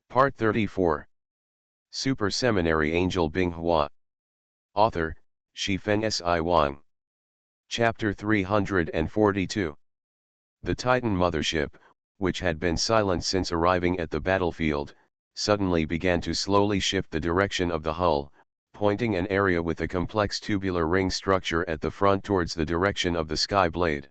Part 34. Super Seminary Angel Binghua. Author, Shifeng Si Wang. Chapter 342. The Titan mothership, which had been silent since arriving at the battlefield, suddenly began to slowly shift the direction of the hull, pointing an area with a complex tubular ring structure at the front towards the direction of the sky blade.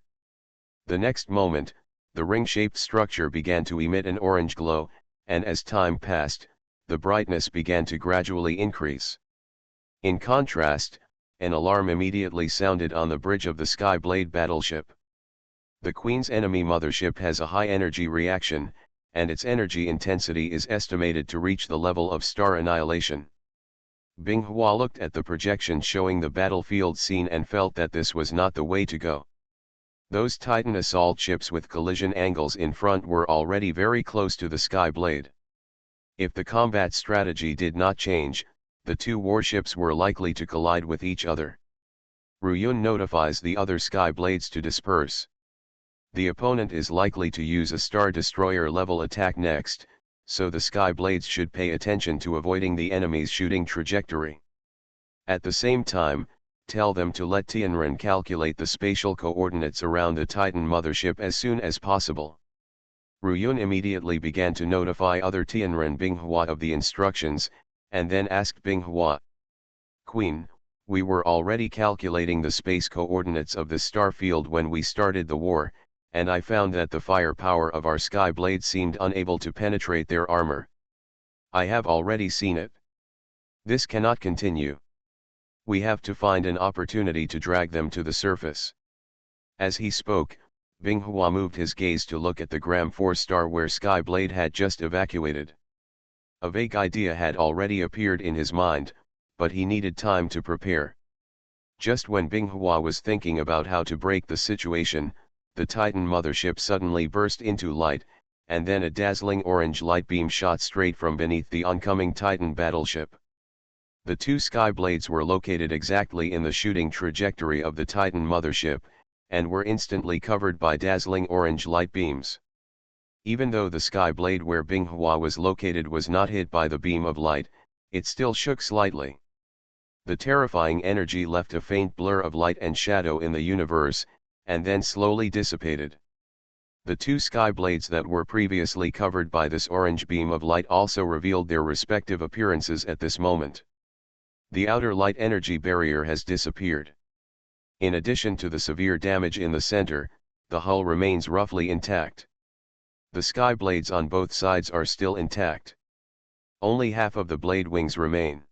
The next moment, the ring-shaped structure began to emit an orange glow, and as time passed, the brightness began to gradually increase. In contrast, an alarm immediately sounded on the bridge of the Skyblade battleship. The Queen's enemy mothership has a high energy reaction, and its energy intensity is estimated to reach the level of star annihilation. Binghua looked at the projection showing the battlefield scene and felt that this was not the way to go. Those Titan assault ships with collision angles in front were already very close to the Skyblade. If the combat strategy did not change, the two warships were likely to collide with each other. Ruyun notifies the other Skyblades to disperse. The opponent is likely to use a Star Destroyer level attack next, so the Skyblades should pay attention to avoiding the enemy's shooting trajectory. At the same time, tell them to let Tianren calculate the spatial coordinates around the Titan mothership as soon as possible. Ruyun immediately began to notify other Tianren Binghua of the instructions, and then asked Binghua, "Queen, we were already calculating the space coordinates of the star field when we started the war, and I found that the firepower of our Skyblade seemed unable to penetrate their armor. I have already seen it. This cannot continue. We have to find an opportunity to drag them to the surface." As he spoke, Binghua moved his gaze to look at the Gram 4 star where Skyblade had just evacuated. A vague idea had already appeared in his mind, but he needed time to prepare. Just when Binghua was thinking about how to break the situation, the Titan mothership suddenly burst into light, and then a dazzling orange light beam shot straight from beneath the oncoming Titan battleship. The two Skyblades were located exactly in the shooting trajectory of the Titan mothership, and were instantly covered by dazzling orange light beams. Even though the Skyblade where Binghua was located was not hit by the beam of light, it still shook slightly. The terrifying energy left a faint blur of light and shadow in the universe, and then slowly dissipated. The two Skyblades that were previously covered by this orange beam of light also revealed their respective appearances at this moment. The outer light energy barrier has disappeared. In addition to the severe damage in the center, the hull remains roughly intact. The Skyblades on both sides are still intact. Only half of the blade wings remain.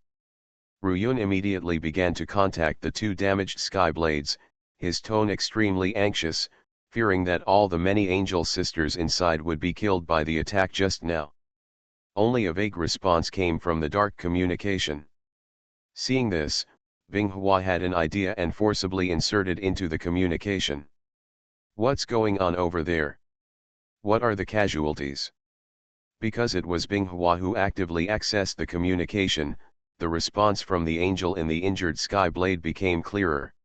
Ruyun immediately began to contact the two damaged Skyblades, his tone extremely anxious, fearing that all the many angel sisters inside would be killed by the attack just now. Only a vague response came from the dark communication. Seeing this, Binghua had an idea and forcibly inserted into the communication. "What's going on over there? What are the casualties?" Because it was Binghua who actively accessed the communication, the response from the angel in the injured Skyblade became clearer.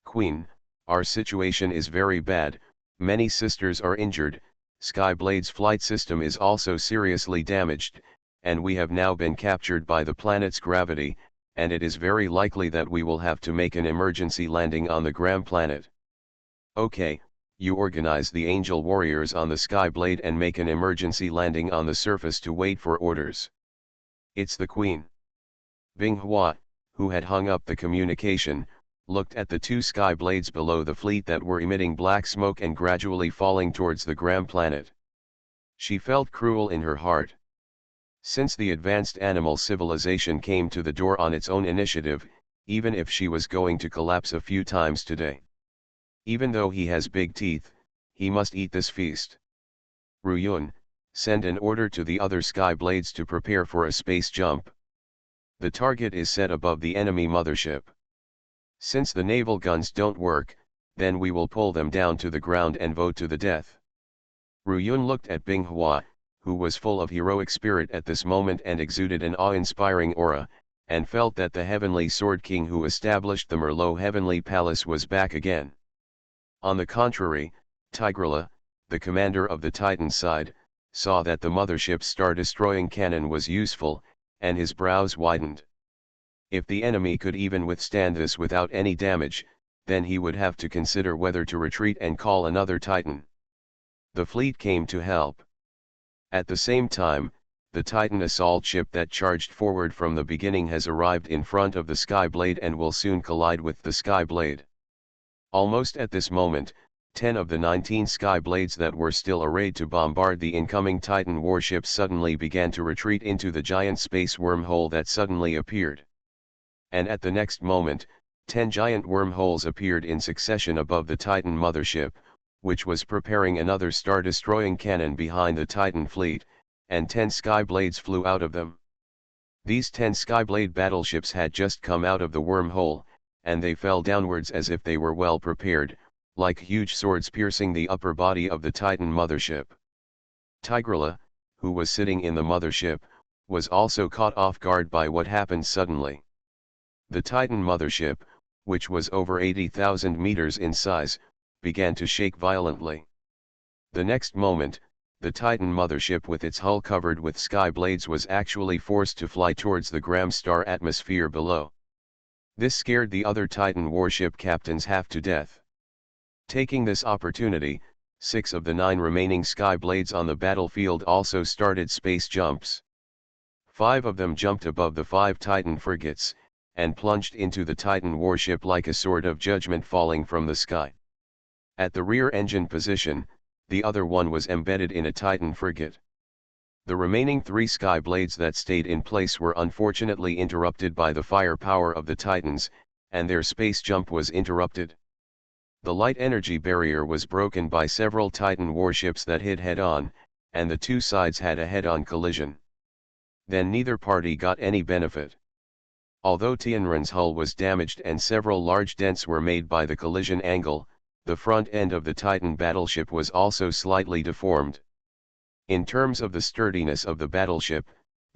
"Queen, our situation is very bad, many sisters are injured, Skyblade's flight system is also seriously damaged, and we have now been captured by the planet's gravity, and it is very likely that we will have to make an emergency landing on the Gram planet." "Okay, you organize the angel warriors on the Skyblade and make an emergency landing on the surface to wait for orders." "It's the Queen." Binghua, who had hung up the communication, looked at the two Skyblades below the fleet that were emitting black smoke and gradually falling towards the Gram planet. She felt cruel in her heart. Since the advanced animal civilization came to the door on its own initiative, even if she was going to collapse a few times today. Even though he has big teeth, he must eat this feast. "Ruyun, send an order to the other Skyblades to prepare for a space jump. The target is set above the enemy mothership. Since the naval guns don't work, then we will pull them down to the ground and vote to the death." Ruyun looked at Binghua, who was full of heroic spirit at this moment and exuded an awe-inspiring aura, and felt that the Heavenly Sword King who established the Merlot Heavenly Palace was back again. On the contrary, Tigrula, the commander of the Titan side, saw that the mothership's star-destroying cannon was useful, and his brows widened. If the enemy could even withstand this without any damage, then he would have to consider whether to retreat and call another Titan. The fleet came to help. At the same time, the Titan assault ship that charged forward from the beginning has arrived in front of the Skyblade and will soon collide with the Skyblade. Almost at this moment, 10 of the 19 Skyblades that were still arrayed to bombard the incoming Titan warships suddenly began to retreat into the giant space wormhole that suddenly appeared. And at the next moment, 10 giant wormholes appeared in succession above the Titan mothership, which was preparing another star-destroying cannon behind the Titan fleet, and 10 Skyblades flew out of them. These 10 Skyblade battleships had just come out of the wormhole, and they fell downwards as if they were well prepared, like huge swords piercing the upper body of the Titan mothership. Tigrula, who was sitting in the mothership, was also caught off guard by what happened suddenly. The Titan mothership, which was over 80,000 meters in size, began to shake violently. The next moment, the Titan mothership with its hull covered with Skyblades was actually forced to fly towards the Gram star atmosphere below. This scared the other Titan warship captains half to death. Taking this opportunity, 6 of the 9 remaining Skyblades on the battlefield also started space jumps. 5 of them jumped above the 5 Titan frigates, and plunged into the Titan warship like a sword of judgment falling from the sky. At the rear engine position, the other one was embedded in a Titan frigate. The remaining 3 Skyblades that stayed in place were unfortunately interrupted by the firepower of the Titans, and their space jump was interrupted. The light energy barrier was broken by several Titan warships that hit head-on, and the 2 sides had a head-on collision. Then neither party got any benefit. Although Tianren's hull was damaged and several large dents were made by the collision angle, the front end of the Titan battleship was also slightly deformed. In terms of the sturdiness of the battleship,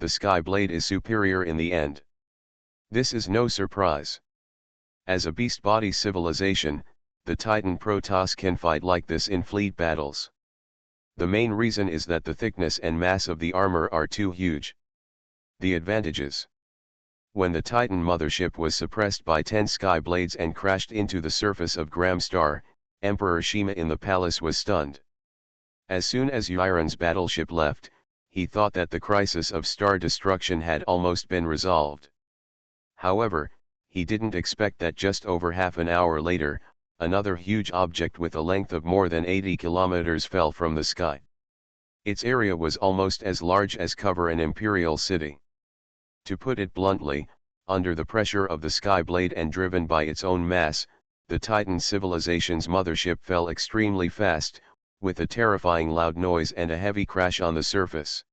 the Skyblade is superior in the end. This is no surprise. As a beast-body civilization, the Titan Protoss can fight like this in fleet battles. The main reason is that the thickness and mass of the armor are too huge. The advantages. When the Titan mothership was suppressed by 10 Skyblades and crashed into the surface of Gram Star, Emperor Shima in the palace was stunned. As soon as Yiren's battleship left, he thought that the crisis of star destruction had almost been resolved. However, he didn't expect that just over half an hour later, another huge object with a length of more than 80 kilometers fell from the sky. Its area was almost as large as cover an imperial city. To put it bluntly, under the pressure of the Skyblade and driven by its own mass, the Titan civilization's mothership fell extremely fast, with a terrifying loud noise and a heavy crash on the surface.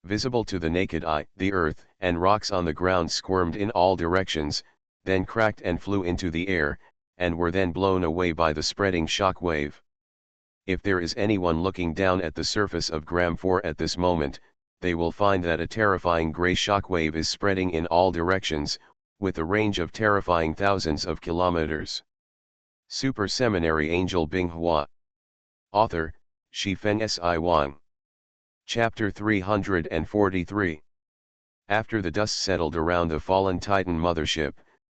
Visible to the naked eye, the earth and rocks on the ground squirmed in all directions, then cracked and flew into the air, and were then blown away by the spreading shock wave. If there is anyone looking down at the surface of Gram 4 at this moment, they will find that a terrifying gray shockwave is spreading in all directions, with a range of terrifying thousands of kilometers. Super Seminary Angel Binghua. Author, Shifeng Si Wang. Chapter 343. After the dust settled around the fallen Titan mothership,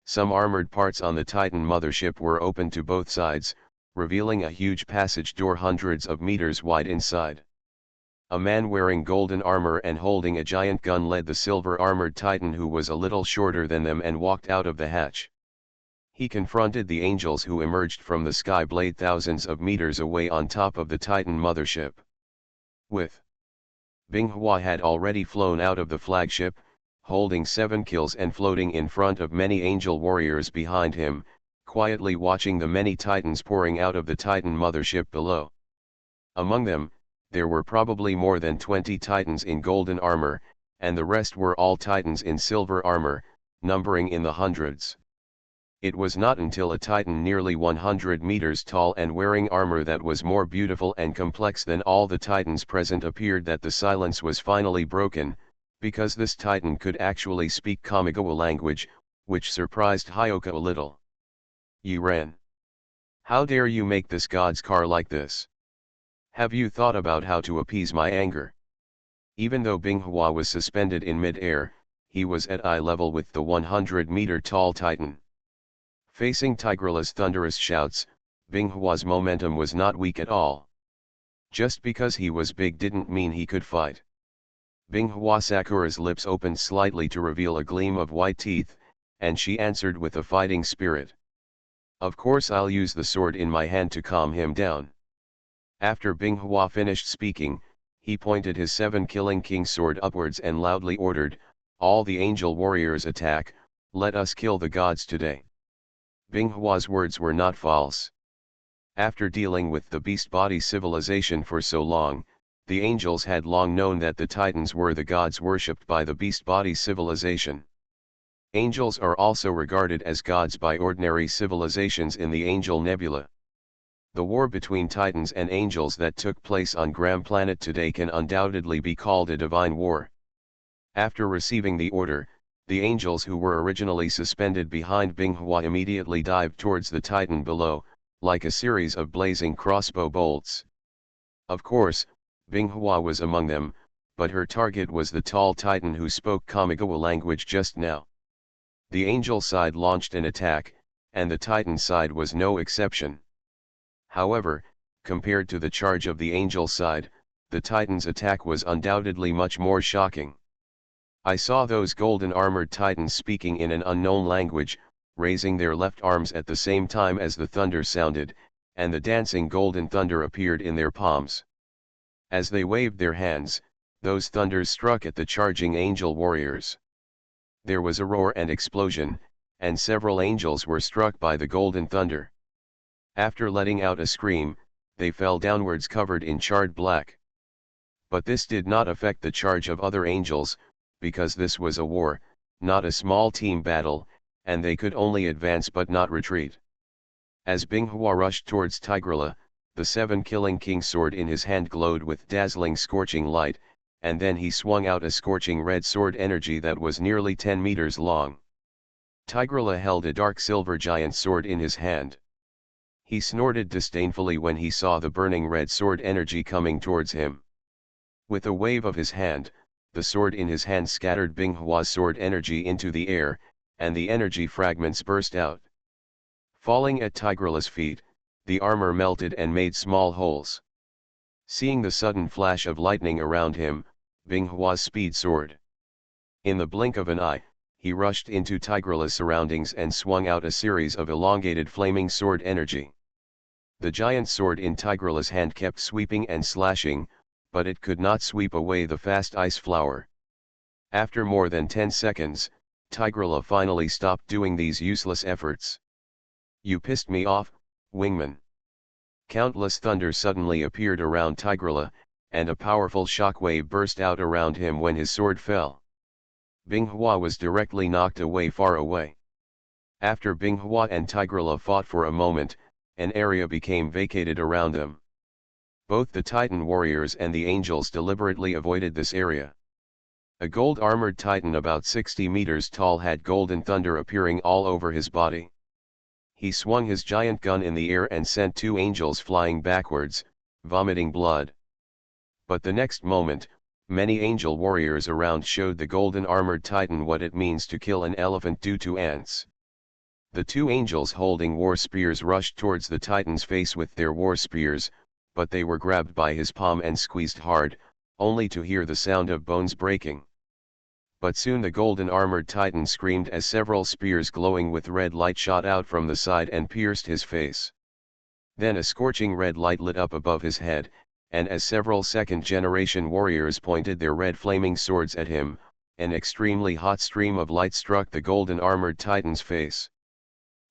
some armored parts on the Titan mothership were opened to both sides, revealing a huge passage door hundreds of meters wide inside. A man wearing golden armor and holding a giant gun led the silver-armored Titan who was a little shorter than them and walked out of the hatch. He confronted the angels who emerged from the Skyblade thousands of meters away on top of the Titan mothership. With Binghua had already flown out of the flagship, holding 7 kills and floating in front of many angel warriors behind him, quietly watching the many Titans pouring out of the Titan mothership below. Among them, there were probably more than 20 Titans in golden armor, and the rest were all Titans in silver armor, numbering in the hundreds. It was not until a Titan nearly 100 meters tall and wearing armor that was more beautiful and complex than all the Titans present appeared that the silence was finally broken, because this Titan could actually speak Kamigawa language, which surprised Hyoka a little. Yiren. How dare you make this god's car like this? Have you thought about how to appease my anger? Even though Binghua was suspended in mid-air, he was at eye level with the 100-meter tall Titan. Facing Tigrela's thunderous shouts, Binghua's momentum was not weak at all. Just because he was big didn't mean he could fight. Binghua Sakura's lips opened slightly to reveal a gleam of white teeth, and she answered with a fighting spirit. Of course I'll use the sword in my hand to calm him down. After Binghua finished speaking, he pointed his 7-killing king sword upwards and loudly ordered, "All the angel warriors attack, let us kill the gods today." Binghua's words were not false. After dealing with the beast body civilization for so long, the angels had long known that the Titans were the gods worshipped by the beast body civilization. Angels are also regarded as gods by ordinary civilizations in the Angel Nebula. The war between Titans and angels that took place on Gram Planet today can undoubtedly be called a divine war. After receiving the order, the angels who were originally suspended behind Binghua immediately dived towards the Titan below, like a series of blazing crossbow bolts. Of course, Binghua was among them, but her target was the tall Titan who spoke Kamigawa language just now. The angel side launched an attack, and the Titan side was no exception. However, compared to the charge of the angel side, the Titan's attack was undoubtedly much more shocking. I saw those golden armored Titans speaking in an unknown language, raising their left arms at the same time as the thunder sounded, and the dancing golden thunder appeared in their palms. As they waved their hands, those thunders struck at the charging angel warriors. There was a roar and explosion, and several angels were struck by the golden thunder. After letting out a scream, they fell downwards covered in charred black. But this did not affect the charge of other angels, because this was a war, not a small team battle, and they could only advance but not retreat. As Binghua rushed towards Tigrela, the 7-killing king sword in his hand glowed with dazzling scorching light, and then he swung out a scorching red sword energy that was nearly 10 meters long. Tigrela held a dark silver giant sword in his hand. He snorted disdainfully when he saw the burning red sword energy coming towards him. With a wave of his hand, the sword in his hand scattered Binghua's sword energy into the air, and the energy fragments burst out. Falling at Tigrela's feet, the armor melted and made small holes. Seeing the sudden flash of lightning around him, Binghua's speed soared. In the blink of an eye, he rushed into Tigrela's surroundings and swung out a series of elongated flaming sword energy. The giant sword in Tigrela's hand kept sweeping and slashing, but it could not sweep away the fast ice flower. After more than 10 seconds, Tigrela finally stopped doing these useless efforts. "You pissed me off, Wingman." Countless thunder suddenly appeared around Tigrela, and a powerful shockwave burst out around him when his sword fell. Binghua was directly knocked away far away. After Binghua and Tigrela fought for a moment, an area became vacated around them. Both the Titan warriors and the angels deliberately avoided this area. A gold-armored Titan about 60 meters tall had golden thunder appearing all over his body. He swung his giant gun in the air and sent 2 angels flying backwards, vomiting blood. But the next moment, many angel warriors around showed the golden-armored Titan what it means to kill an elephant due to ants. The 2 angels holding war spears rushed towards the Titan's face with their war spears, but they were grabbed by his palm and squeezed hard, only to hear the sound of bones breaking. But soon the golden-armored Titan screamed as several spears glowing with red light shot out from the side and pierced his face. Then a scorching red light lit up above his head, and as several second-generation warriors pointed their red flaming swords at him, an extremely hot stream of light struck the golden-armored Titan's face.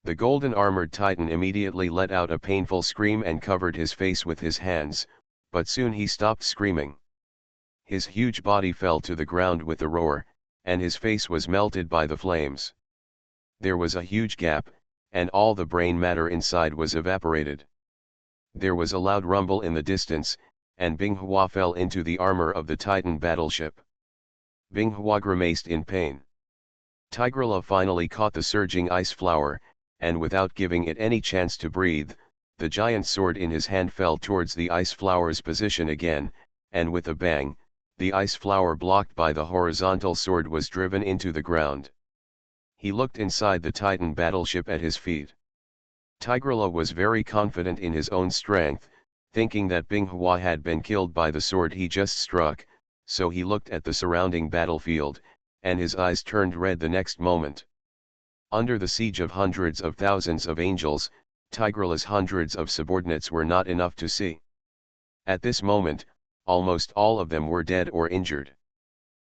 The golden-armored Titan immediately let out a painful scream and covered his face with his hands, but soon he stopped screaming. His huge body fell to the ground with a roar, and his face was melted by the flames. There was a huge gap, and all the brain matter inside was evaporated. There was a loud rumble in the distance, and Binghua fell into the armor of the Titan battleship. Binghua grimaced in pain. Tigrela finally caught the surging ice flower, and without giving it any chance to breathe, The giant sword in his hand fell towards the ice flower's position again, and with a bang, the ice flower blocked by the horizontal sword was driven into the ground. He looked inside the Titan battleship at his feet. Tigrula was very confident in his own strength, thinking that Binghua had been killed by the sword he just struck, so he looked at the surrounding battlefield, and his eyes turned red the next moment. Under the siege of hundreds of thousands of angels, Tigrula's hundreds of subordinates were not enough to see. At this moment, almost all of them were dead or injured.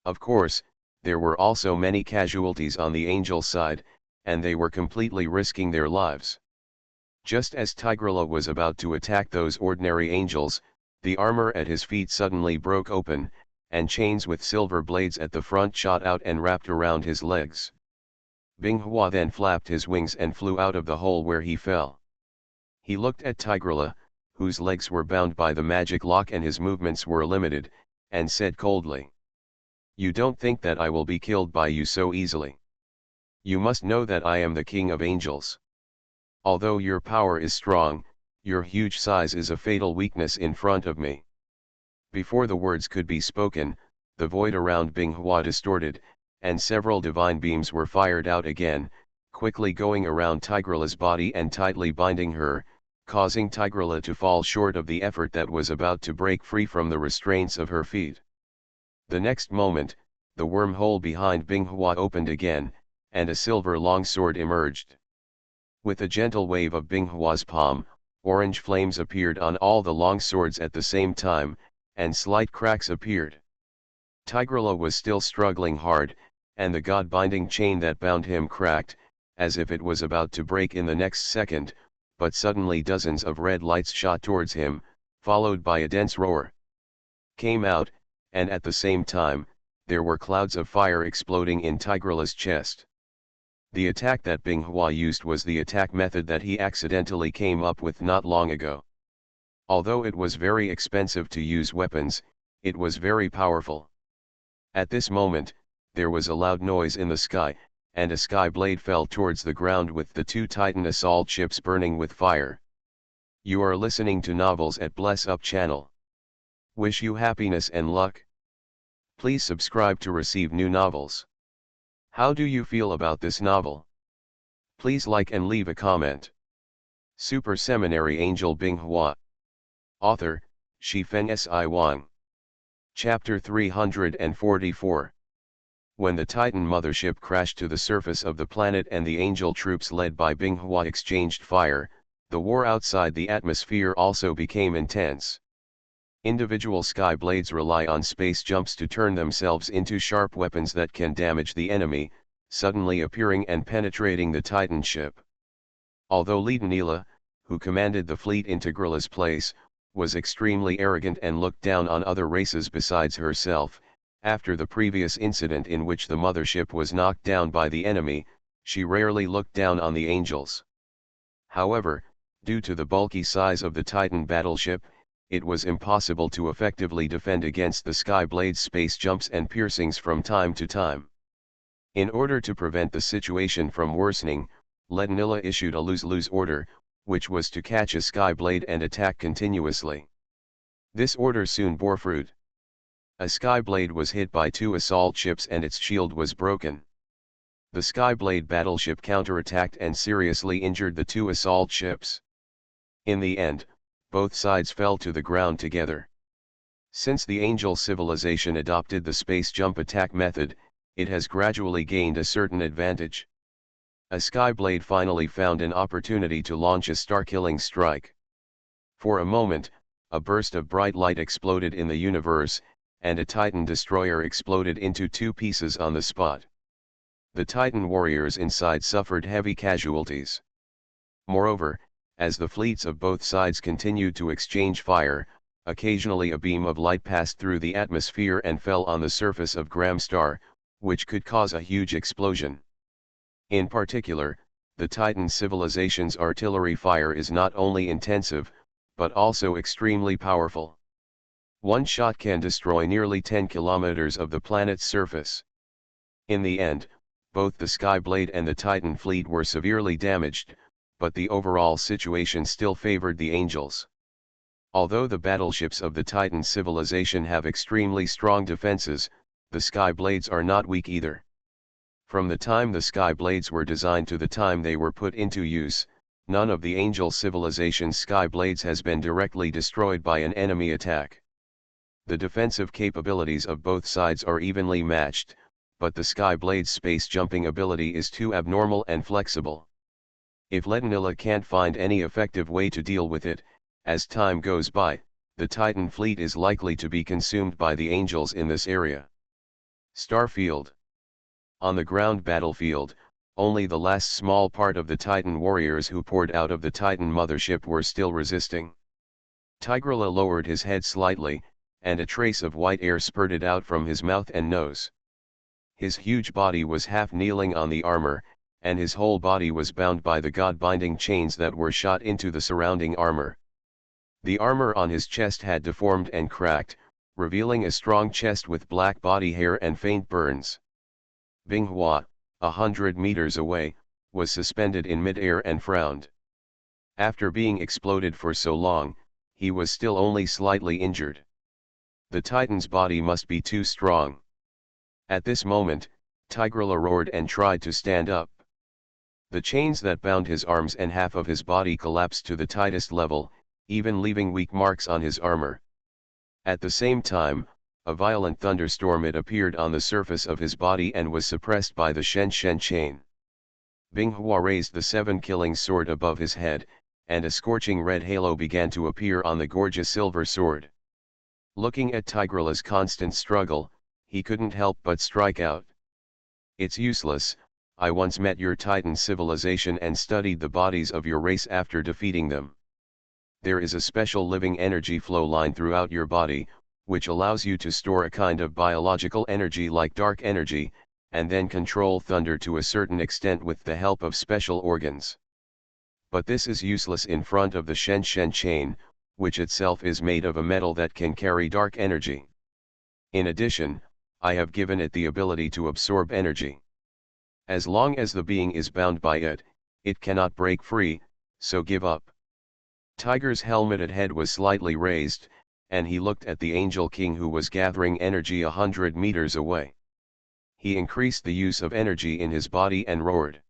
Of course, there were also many casualties on the angel side, and they were completely risking their lives. Just as Tigrula was about to attack those ordinary angels, the armor at his feet suddenly broke open, and chains with silver blades at the front shot out and wrapped around his legs. Binghua then flapped his wings and flew out of the hole where he fell. He looked at Tigrula, whose legs were bound by the magic lock and his movements were limited, and said coldly, "You don't think that I will be killed by you so easily. You must know that I am the king of angels. Although your power is strong, your huge size is a fatal weakness in front of me." Before the words could be spoken, the void around Binghua distorted, and several divine beams were fired out again, quickly going around Tigrula's body and tightly binding her, causing Tigrula to fall short of the effort that was about to break free from the restraints of her feet. The next moment, the wormhole behind Binghua opened again, and a silver longsword emerged. With a gentle wave of Binghua's palm, orange flames appeared on all the longswords at the same time, and slight cracks appeared. Tigrula was still struggling hard, and the god-binding chain that bound him cracked, as if it was about to break in the next second, but suddenly dozens of red lights shot towards him, followed by a dense roar. Came out, and at the same time, there were clouds of fire exploding in Tigrula's chest. The attack that Binghua used was the attack method that he accidentally came up with not long ago. Although it was very expensive to use weapons, it was very powerful. At this moment, there was a loud noise in the sky, and a sky blade fell towards the ground with the two Titan assault ships burning with fire. You are listening to Novels at Bless Up channel. Wish you happiness and luck. Please subscribe to receive new novels. How do you feel about this novel? Please like and leave a comment. Super Seminary Angel Binghua. Author, Shifeng Si Wang. Chapter 344. When the Titan mothership crashed to the surface of the planet and the angel troops led by Binghua exchanged fire, the war outside the atmosphere also became intense. Individual sky blades rely on space jumps to turn themselves into sharp weapons that can damage the enemy, suddenly appearing and penetrating the Titan ship. Although Leadenila, who commanded the fleet in Tigrula's place, was extremely arrogant and looked down on other races besides herself, after the previous incident in which the mothership was knocked down by the enemy, she rarely looked down on the angels. However, due to the bulky size of the Titan battleship, it was impossible to effectively defend against the Skyblade's space jumps and piercings from time to time. In order to prevent the situation from worsening, Leadenila issued a lose-lose order, which was to catch a Skyblade and attack continuously. This order soon bore fruit. A Skyblade was hit by two assault ships and its shield was broken. The Skyblade battleship counterattacked and seriously injured the two assault ships. In the end, both sides fell to the ground together. Since the Angel civilization adopted the space jump attack method, it has gradually gained a certain advantage. A Skyblade finally found an opportunity to launch a star-killing strike. For a moment, a burst of bright light exploded in the universe, and a Titan destroyer exploded into two pieces on the spot. The Titan warriors inside suffered heavy casualties. Moreover, as the fleets of both sides continued to exchange fire, occasionally a beam of light passed through the atmosphere and fell on the surface of Gram Star, which could cause a huge explosion. In particular, the Titan civilization's artillery fire is not only intensive, but also extremely powerful. One shot can destroy nearly 10 kilometers of the planet's surface. In the end, both the Skyblade and the Titan fleet were severely damaged, but the overall situation still favored the angels. Although the battleships of the Titan civilization have extremely strong defenses, the Sky Blades are not weak either. From the time the Sky Blades were designed to the time they were put into use, none of the angel civilization's Sky Blades has been directly destroyed by an enemy attack. The defensive capabilities of both sides are evenly matched, but the Sky Blade's space jumping ability is too abnormal and flexible. If Letanilla can't find any effective way to deal with it, as time goes by, the Titan fleet is likely to be consumed by the angels in this area. Starfield. On the ground battlefield, only the last small part of the Titan warriors who poured out of the Titan mothership were still resisting. Tigrula lowered his head slightly, and a trace of white air spurted out from his mouth and nose. His huge body was half kneeling on the armor, and his whole body was bound by the god-binding chains that were shot into the surrounding armor. The armor on his chest had deformed and cracked, revealing a strong chest with black body hair and faint burns. Binghua, 100 meters away, was suspended in mid-air and frowned. After being exploded for so long, he was still only slightly injured. The Titan's body must be too strong. At this moment, Tigrula roared and tried to stand up. The chains that bound his arms and half of his body collapsed to the tightest level, even leaving weak marks on his armor. At the same time, a violent thunderstorm it appeared on the surface of his body and was suppressed by the Shen chain. Binghua raised the 7-killing sword above his head, and a scorching red halo began to appear on the gorgeous silver sword. Looking at Tigrula's constant struggle, he couldn't help but strike out. "It's useless. I once met your Titan civilization and studied the bodies of your race after defeating them. There is a special living energy flow line throughout your body, which allows you to store a kind of biological energy like dark energy, and then control thunder to a certain extent with the help of special organs. But this is useless in front of the Shen chain, which itself is made of a metal that can carry dark energy. In addition, I have given it the ability to absorb energy. As long as the being is bound by it, it cannot break free, so give up." Tiger's helmeted head was slightly raised, and he looked at the Angel King who was gathering energy 100 meters away. He increased the use of energy in his body and roared.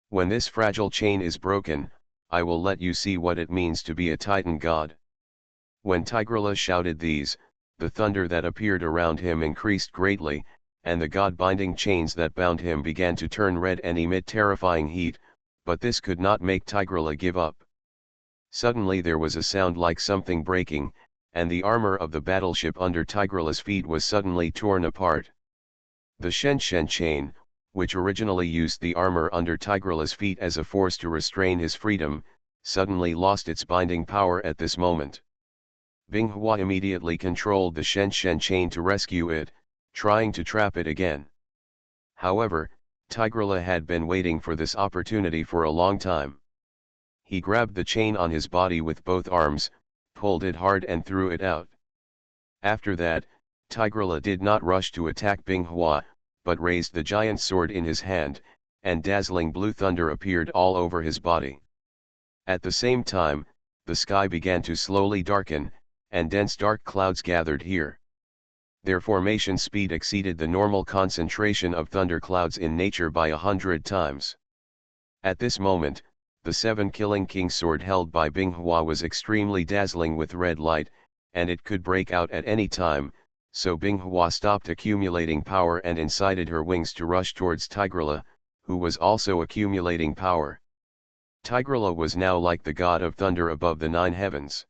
"When this fragile chain is broken, I will let you see what it means to be a Titan god." When Tigrula shouted these, the thunder that appeared around him increased greatly, and the god-binding chains that bound him began to turn red and emit terrifying heat, but this could not make Tigrula give up. Suddenly there was a sound like something breaking, and the armor of the battleship under Tigrula's feet was suddenly torn apart. The Shen chain, which originally used the armor under Tigrula's feet as a force to restrain his freedom, suddenly lost its binding power at this moment. Binghua immediately controlled the Shen chain to rescue it, trying to trap it again. However, Tigrula had been waiting for this opportunity for a long time. He grabbed the chain on his body with both arms, pulled it hard and threw it out. After that, Tigrula did not rush to attack Binghua, but raised the giant sword in his hand, and dazzling blue thunder appeared all over his body. At the same time, the sky began to slowly darken, and dense dark clouds gathered here. Their formation speed exceeded the normal concentration of thunderclouds in nature by 100 times. At this moment, the 7-killing king sword held by Binghua was extremely dazzling with red light, and it could break out at any time, so Binghua stopped accumulating power and incited her wings to rush towards Tigrula, who was also accumulating power. Tigrula was now like the god of thunder above the 9 heavens.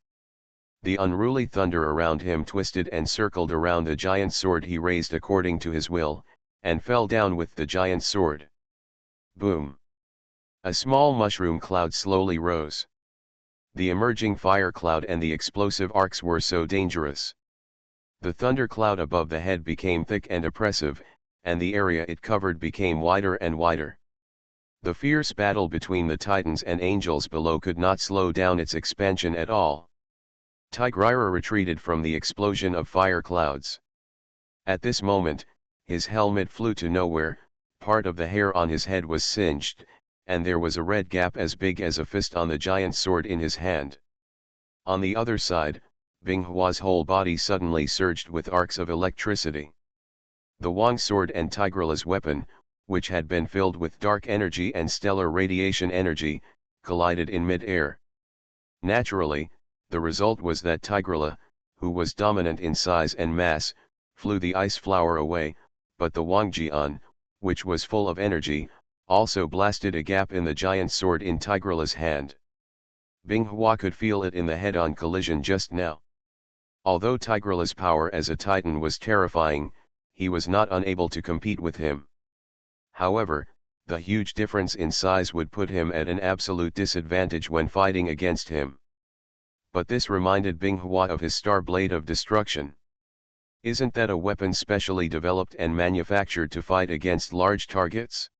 The unruly thunder around him twisted and circled around the giant sword he raised according to his will, and fell down with the giant sword. Boom! A small mushroom cloud slowly rose. The emerging fire cloud and the explosive arcs were so dangerous. The thunder cloud above the head became thick and oppressive, and the area it covered became wider and wider. The fierce battle between the Titans and angels below could not slow down its expansion at all. Tigrira retreated from the explosion of fire clouds. At this moment, his helmet flew to nowhere, part of the hair on his head was singed, and there was a red gap as big as a fist on the giant's sword in his hand. On the other side, Binghua's whole body suddenly surged with arcs of electricity. The Wang's sword and Tigrela's weapon, which had been filled with dark energy and stellar radiation energy, collided in mid-air. Naturally, the result was that Tigrela, who was dominant in size and mass, flew the ice flower away, but the Wangjian, which was full of energy, also blasted a gap in the giant sword in Tigrela's hand. Binghua could feel it in the head-on collision just now. Although Tigrela's power as a titan was terrifying, he was not unable to compete with him. However, the huge difference in size would put him at an absolute disadvantage when fighting against him. But this reminded Binghua of his Star Blade of Destruction. Isn't that a weapon specially developed and manufactured to fight against large targets?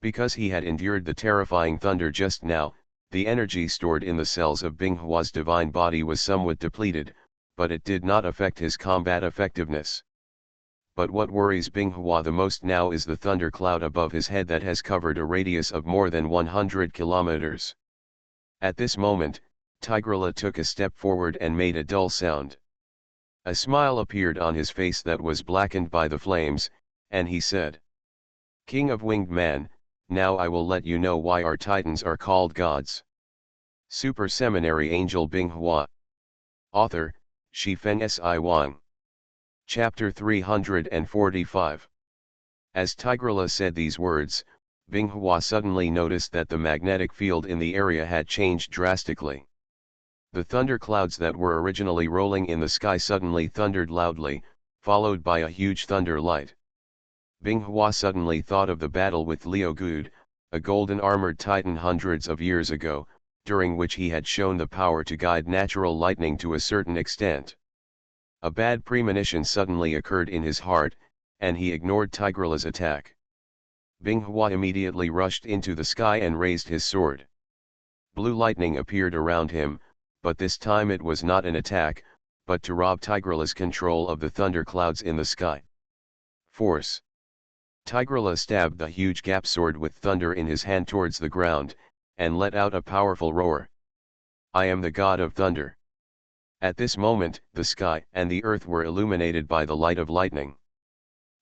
Because he had endured the terrifying thunder just now, the energy stored in the cells of Binghua's divine body was somewhat depleted, but it did not affect his combat effectiveness. But what worries Binghua the most now is the thunder cloud above his head that has covered a radius of more than 100 kilometers. At this moment, Tigrela took a step forward and made a dull sound. A smile appeared on his face that was blackened by the flames, and he said, "King of Winged Man, now I will let you know why our titans are called gods." Super Seminary Angel Binghua. Author, Shifeng Si Wang. Chapter 345. As Tigrela said these words, Binghua suddenly noticed that the magnetic field in the area had changed drastically. The thunder clouds that were originally rolling in the sky suddenly thundered loudly, followed by a huge thunder light. Binghua suddenly thought of the battle with Liu Gud, a golden armored titan hundreds of years ago, during which he had shown the power to guide natural lightning to a certain extent. A bad premonition suddenly occurred in his heart, and he ignored Tigrela's attack. Binghua immediately rushed into the sky and raised his sword. Blue lightning appeared around him, but this time it was not an attack, but to rob Tigrela's control of the thunder clouds in the sky. Force. Tigrela stabbed the huge gap sword with thunder in his hand towards the ground, and let out a powerful roar. "I am the god of thunder." At this moment, the sky and the earth were illuminated by the light of lightning.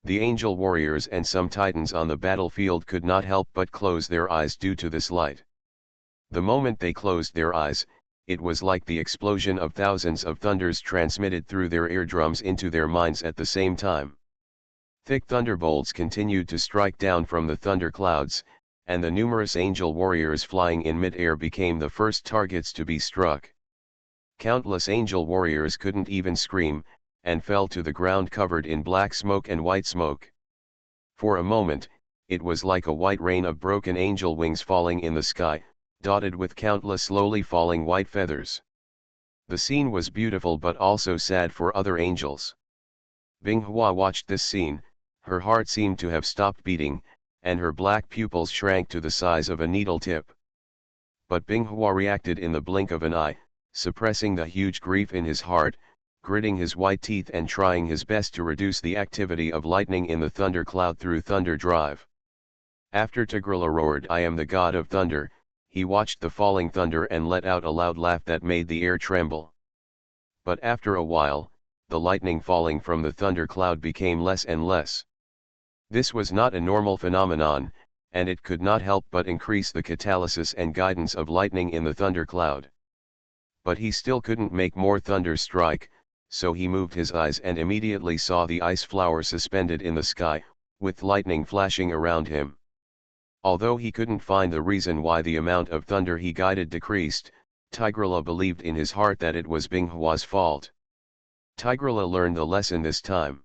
The angel warriors and some titans on the battlefield could not help but close their eyes due to this light. The moment they closed their eyes, it was like the explosion of thousands of thunders transmitted through their eardrums into their minds at the same time. Thick thunderbolts continued to strike down from the thunder clouds, and the numerous angel warriors flying in mid-air became the first targets to be struck. Countless angel warriors couldn't even scream, and fell to the ground covered in black smoke and white smoke. For a moment, it was like a white rain of broken angel wings falling in the sky, dotted with countless slowly falling white feathers. The scene was beautiful but also sad for other angels. Binghua watched this scene, her heart seemed to have stopped beating, and her black pupils shrank to the size of a needle tip. But Binghua reacted in the blink of an eye, suppressing the huge grief in his heart, gritting his white teeth and trying his best to reduce the activity of lightning in the thunder cloud through thunder drive. After Tigrela roared, "I am the god of thunder," he watched the falling thunder and let out a loud laugh that made the air tremble. But after a while, the lightning falling from the thunder cloud became less and less. This was not a normal phenomenon, and it could not help but increase the catalysis and guidance of lightning in the thunder cloud. But he still couldn't make more thunder strike, so he moved his eyes and immediately saw the ice flower suspended in the sky, with lightning flashing around him. Although he couldn't find the reason why the amount of thunder he guided decreased, Tigrela believed in his heart that it was Binghua's fault. Tigrela learned the lesson this time.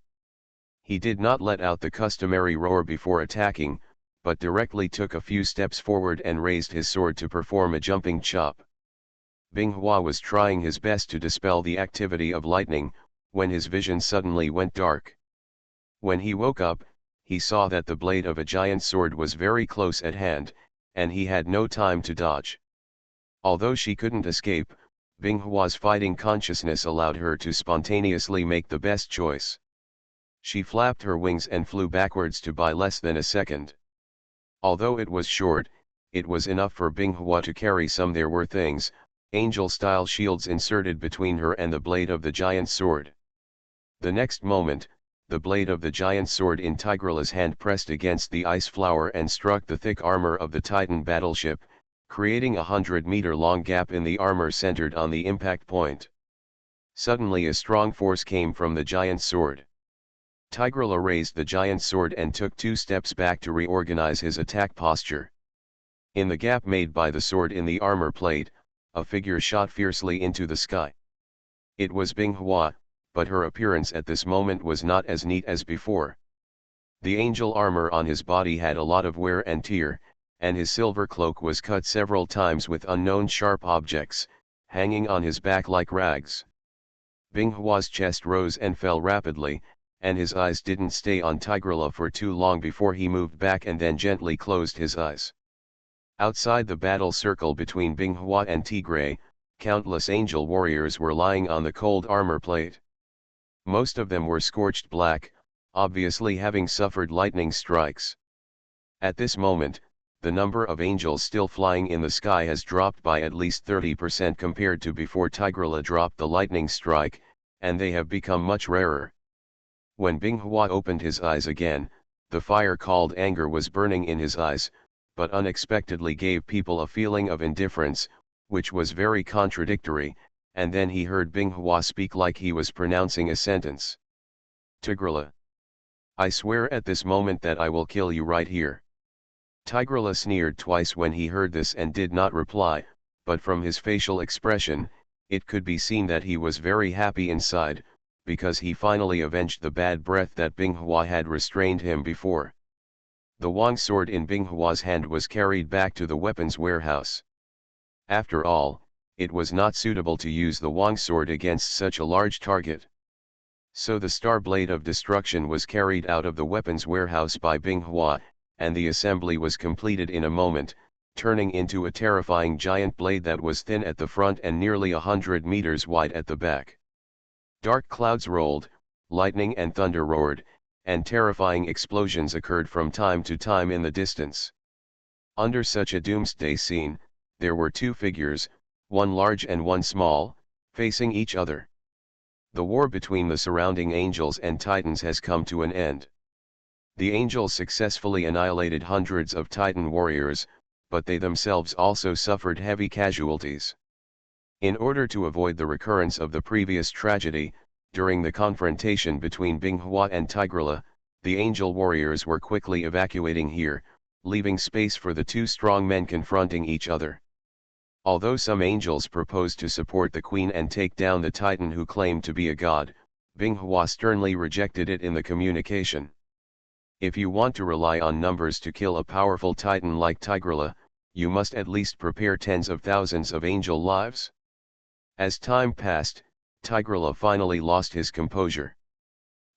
He did not let out the customary roar before attacking, but directly took a few steps forward and raised his sword to perform a jumping chop. Binghua was trying his best to dispel the activity of lightning, when his vision suddenly went dark. When he woke up, he saw that the blade of a giant sword was very close at hand, and he had no time to dodge. Although she couldn't escape, Binghua's fighting consciousness allowed her to spontaneously make the best choice. She flapped her wings and flew backwards to by less than a second. Although it was short, it was enough for Binghua to carry some. There were things, angel-style shields inserted between her and the blade of the giant sword. The next moment, the blade of the giant sword in Tigrela's hand pressed against the ice flower and struck the thick armor of the Titan battleship, creating a 100-meter-long gap in the armor centered on the impact point. Suddenly a strong force came from the giant sword. Tigrela raised the giant sword and took 2 steps back to reorganize his attack posture. In the gap made by the sword in the armor plate, a figure shot fiercely into the sky. It was Binghua, but her appearance at this moment was not as neat as before. The angel armor on his body had a lot of wear and tear, and his silver cloak was cut several times with unknown sharp objects, hanging on his back like rags. Binghua's chest rose and fell rapidly, and his eyes didn't stay on Tigrela for too long before he moved back and then gently closed his eyes. Outside the battle circle between Binghua and Tigray, countless angel warriors were lying on the cold armor plate. Most of them were scorched black, obviously having suffered lightning strikes. At this moment, the number of angels still flying in the sky has dropped by at least 30% compared to before Tigrela dropped the lightning strike, and they have become much rarer. When Binghua opened his eyes again, the fire called anger was burning in his eyes, but unexpectedly gave people a feeling of indifference, which was very contradictory, and then he heard Binghua speak like he was pronouncing a sentence. Tigrela. I swear at this moment that I will kill you right here. Tigrela sneered twice when he heard this and did not reply, but from his facial expression, it could be seen that he was very happy inside, because he finally avenged the bad breath that Binghua had restrained him before. The Wang sword in Binghua's hand was carried back to the weapons warehouse. After all, it was not suitable to use the Wang sword against such a large target. So the star blade of destruction was carried out of the weapons warehouse by Binghua, and the assembly was completed in a moment, turning into a terrifying giant blade that was thin at the front and nearly 100 meters wide at the back. Dark clouds rolled, lightning and thunder roared, and terrifying explosions occurred from time to time in the distance. Under such a doomsday scene, there were 2 figures, one large and one small, facing each other. The war between the surrounding angels and titans has come to an end. The angels successfully annihilated hundreds of titan warriors, but they themselves also suffered heavy casualties. In order to avoid the recurrence of the previous tragedy, during the confrontation between Binghua and Tigrela, the angel warriors were quickly evacuating here, leaving space for the 2 strong men confronting each other. Although some angels proposed to support the queen and take down the titan who claimed to be a god, Binghua sternly rejected it in the communication. If you want to rely on numbers to kill a powerful titan like Tigrela, you must at least prepare tens of thousands of angel lives. As time passed, Tigrela finally lost his composure.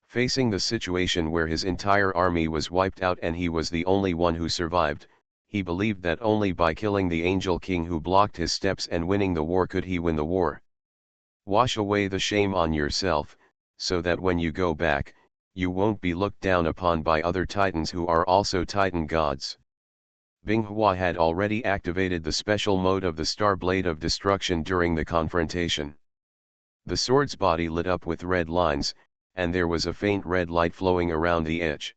Facing the situation where his entire army was wiped out and he was the only one who survived, he believed that only by killing the angel king who blocked his steps and winning the war could he win the war. Wash away the shame on yourself, so that when you go back, you won't be looked down upon by other titans who are also titan gods. Binghua had already activated the special mode of the Star Blade of Destruction during the confrontation. The sword's body lit up with red lines, and there was a faint red light flowing around the edge.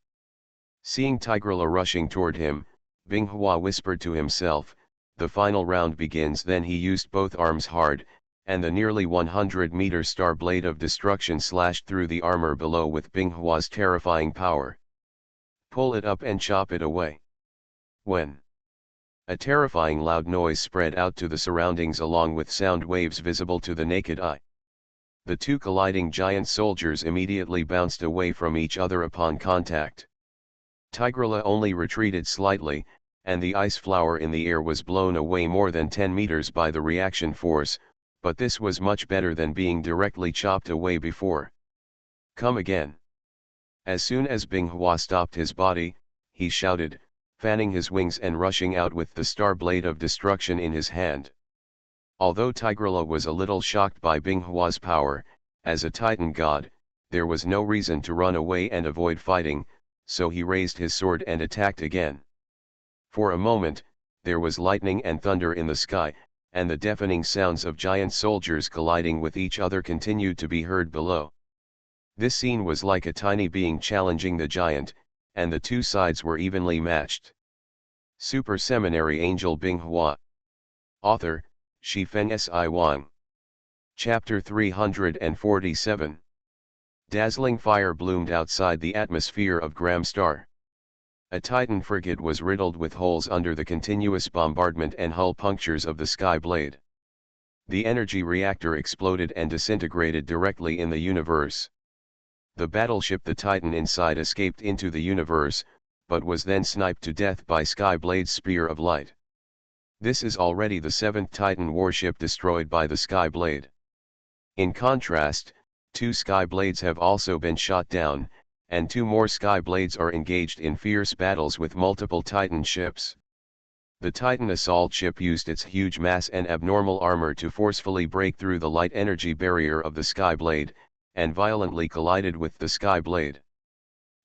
Seeing Tigrela rushing toward him, Binghua whispered to himself, "The final round begins." Then he used both arms hard, and the nearly 100-meter Star Blade of Destruction slashed through the armor below with Binghua's terrifying power. Pull it up and chop it away. When a terrifying loud noise spread out to the surroundings along with sound waves visible to the naked eye. The 2 colliding giant soldiers immediately bounced away from each other upon contact. Tigrela only retreated slightly, and the ice flower in the air was blown away more than 10 meters by the reaction force, but this was much better than being directly chopped away before. Come again. As soon as Binghua stopped his body, he shouted, fanning his wings and rushing out with the Star Blade of Destruction in his hand. Although Tigrela was a little shocked by Binghua's power, as a titan god, there was no reason to run away and avoid fighting, so he raised his sword and attacked again. For a moment, there was lightning and thunder in the sky, and the deafening sounds of giant soldiers colliding with each other continued to be heard below. This scene was like a tiny being challenging the giant, and the two sides were evenly matched. Super Seminary Angel Binghua. Author, Shifeng Si Wang. Chapter 347. Dazzling fire bloomed outside the atmosphere of Gram Star. A Titan frigate was riddled with holes under the continuous bombardment and hull punctures of the sky blade. The energy reactor exploded and disintegrated directly in the universe. The battleship the Titan inside escaped into the universe, but was then sniped to death by Skyblade's spear of light. This is already the 7th Titan warship destroyed by the Skyblade. In contrast, 2 Skyblades have also been shot down, and 2 more Skyblades are engaged in fierce battles with multiple Titan ships. The Titan assault ship used its huge mass and abnormal armor to forcefully break through the light energy barrier of the Skyblade, and violently collided with the Skyblade.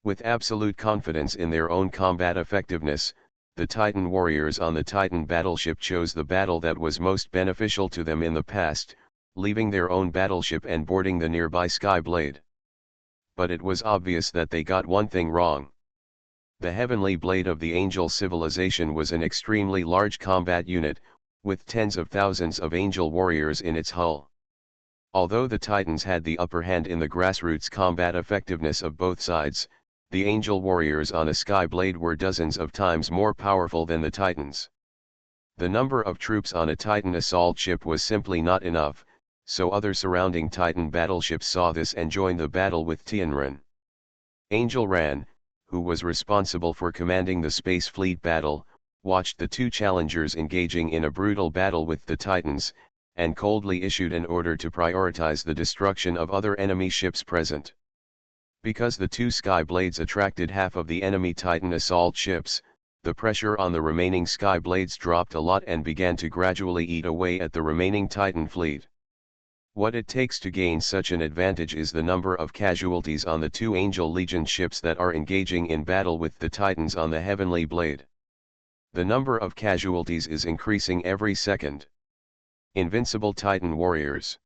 With absolute confidence in their own combat effectiveness, the Titan warriors on the Titan battleship chose the battle that was most beneficial to them in the past, leaving their own battleship and boarding the nearby Skyblade. But it was obvious that they got one thing wrong. The heavenly blade of the angel civilization was an extremely large combat unit, with tens of thousands of angel warriors in its hull. Although the Titans had the upper hand in the grassroots combat effectiveness of both sides, the angel warriors on a Skyblade were dozens of times more powerful than the Titans. The number of troops on a Titan assault ship was simply not enough, so other surrounding Titan battleships saw this and joined the battle with Tianren. Angel Ran, who was responsible for commanding the Space Fleet battle, watched the 2 challengers engaging in a brutal battle with the Titans, and coldly issued an order to prioritize the destruction of other enemy ships present. Because the 2 Skyblades attracted half of the enemy Titan assault ships, the pressure on the remaining Skyblades dropped a lot and began to gradually eat away at the remaining Titan fleet. What it takes to gain such an advantage is the number of casualties on the 2 Angel Legion ships that are engaging in battle with the Titans on the Heavenly Blade. The number of casualties is increasing every second. Invincible Titan warriors.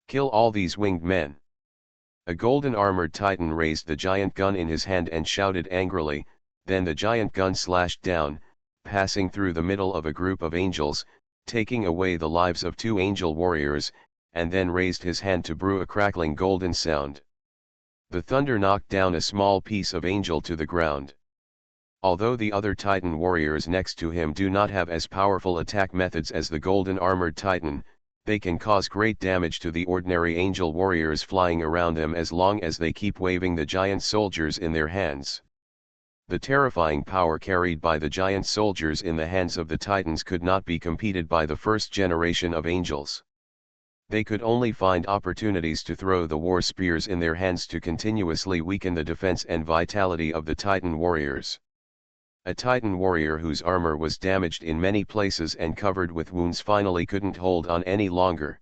Kill all these winged men. A golden armored Titan raised the giant gun in his hand and shouted angrily, then the giant gun slashed down, passing through the middle of a group of angels, taking away the lives of 2 angel warriors, and then raised his hand to brew a crackling golden sound. The thunder knocked down a small piece of angel to the ground. Although the other Titan warriors next to him do not have as powerful attack methods as the golden armored Titan, they can cause great damage to the ordinary angel warriors flying around them as long as they keep waving the giant soldiers in their hands. The terrifying power carried by the giant soldiers in the hands of the Titans could not be competed by the first generation of angels. They could only find opportunities to throw the war spears in their hands to continuously weaken the defense and vitality of the Titan warriors. A Titan warrior whose armor was damaged in many places and covered with wounds finally couldn't hold on any longer.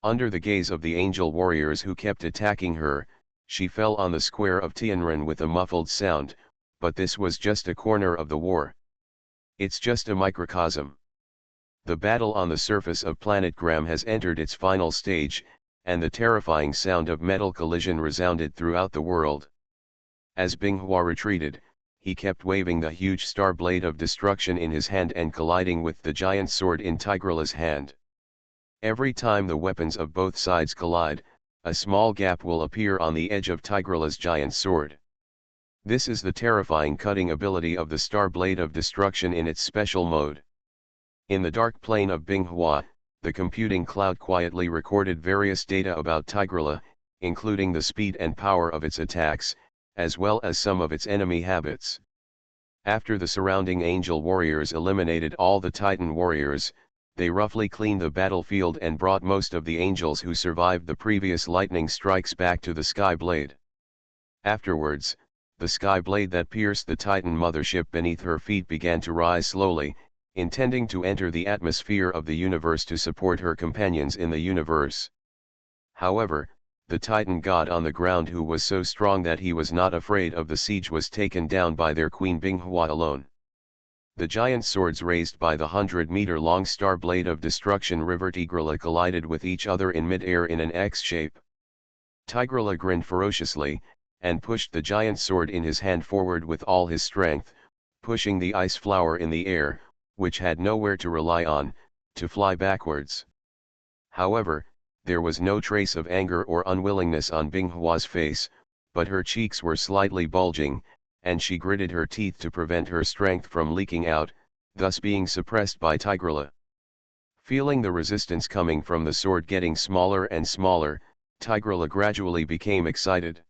Under the gaze of the angel warriors who kept attacking her, she fell on the square of Tianren with a muffled sound, but this was just a corner of the war. It's just a microcosm. The battle on the surface of planet Gram has entered its final stage, and the terrifying sound of metal collision resounded throughout the world. As Binghua retreated, he kept waving the huge star blade of destruction in his hand and colliding with the giant sword in Tigrela's hand. Every time the weapons of both sides collide, a small gap will appear on the edge of Tigrela's giant sword. This is the terrifying cutting ability of the star blade of destruction in its special mode. In the dark plane of Binghua, the computing cloud quietly recorded various data about Tigrela, including the speed and power of its attacks, as well as some of its enemy habits. After the surrounding angel warriors eliminated all the Titan warriors, they roughly cleaned the battlefield and brought most of the angels who survived the previous lightning strikes back to the Skyblade. Afterwards, the Skyblade that pierced the Titan mothership beneath her feet began to rise slowly, intending to enter the atmosphere of the universe to support her companions in the universe. However, the Titan god on the ground, who was so strong that he was not afraid of the siege, was taken down by their queen Binghua alone. The giant swords raised by the 100-meter-long star blade of destruction River Tigrula collided with each other in mid-air in an X shape. Tigrula grinned ferociously, and pushed the giant sword in his hand forward with all his strength, pushing the ice flower in the air, which had nowhere to rely on, to fly backwards. However, there was no trace of anger or unwillingness on Binghua's face, but her cheeks were slightly bulging, and she gritted her teeth to prevent her strength from leaking out, thus being suppressed by Tigrula. Feeling the resistance coming from the sword getting smaller and smaller, Tigrula gradually became excited.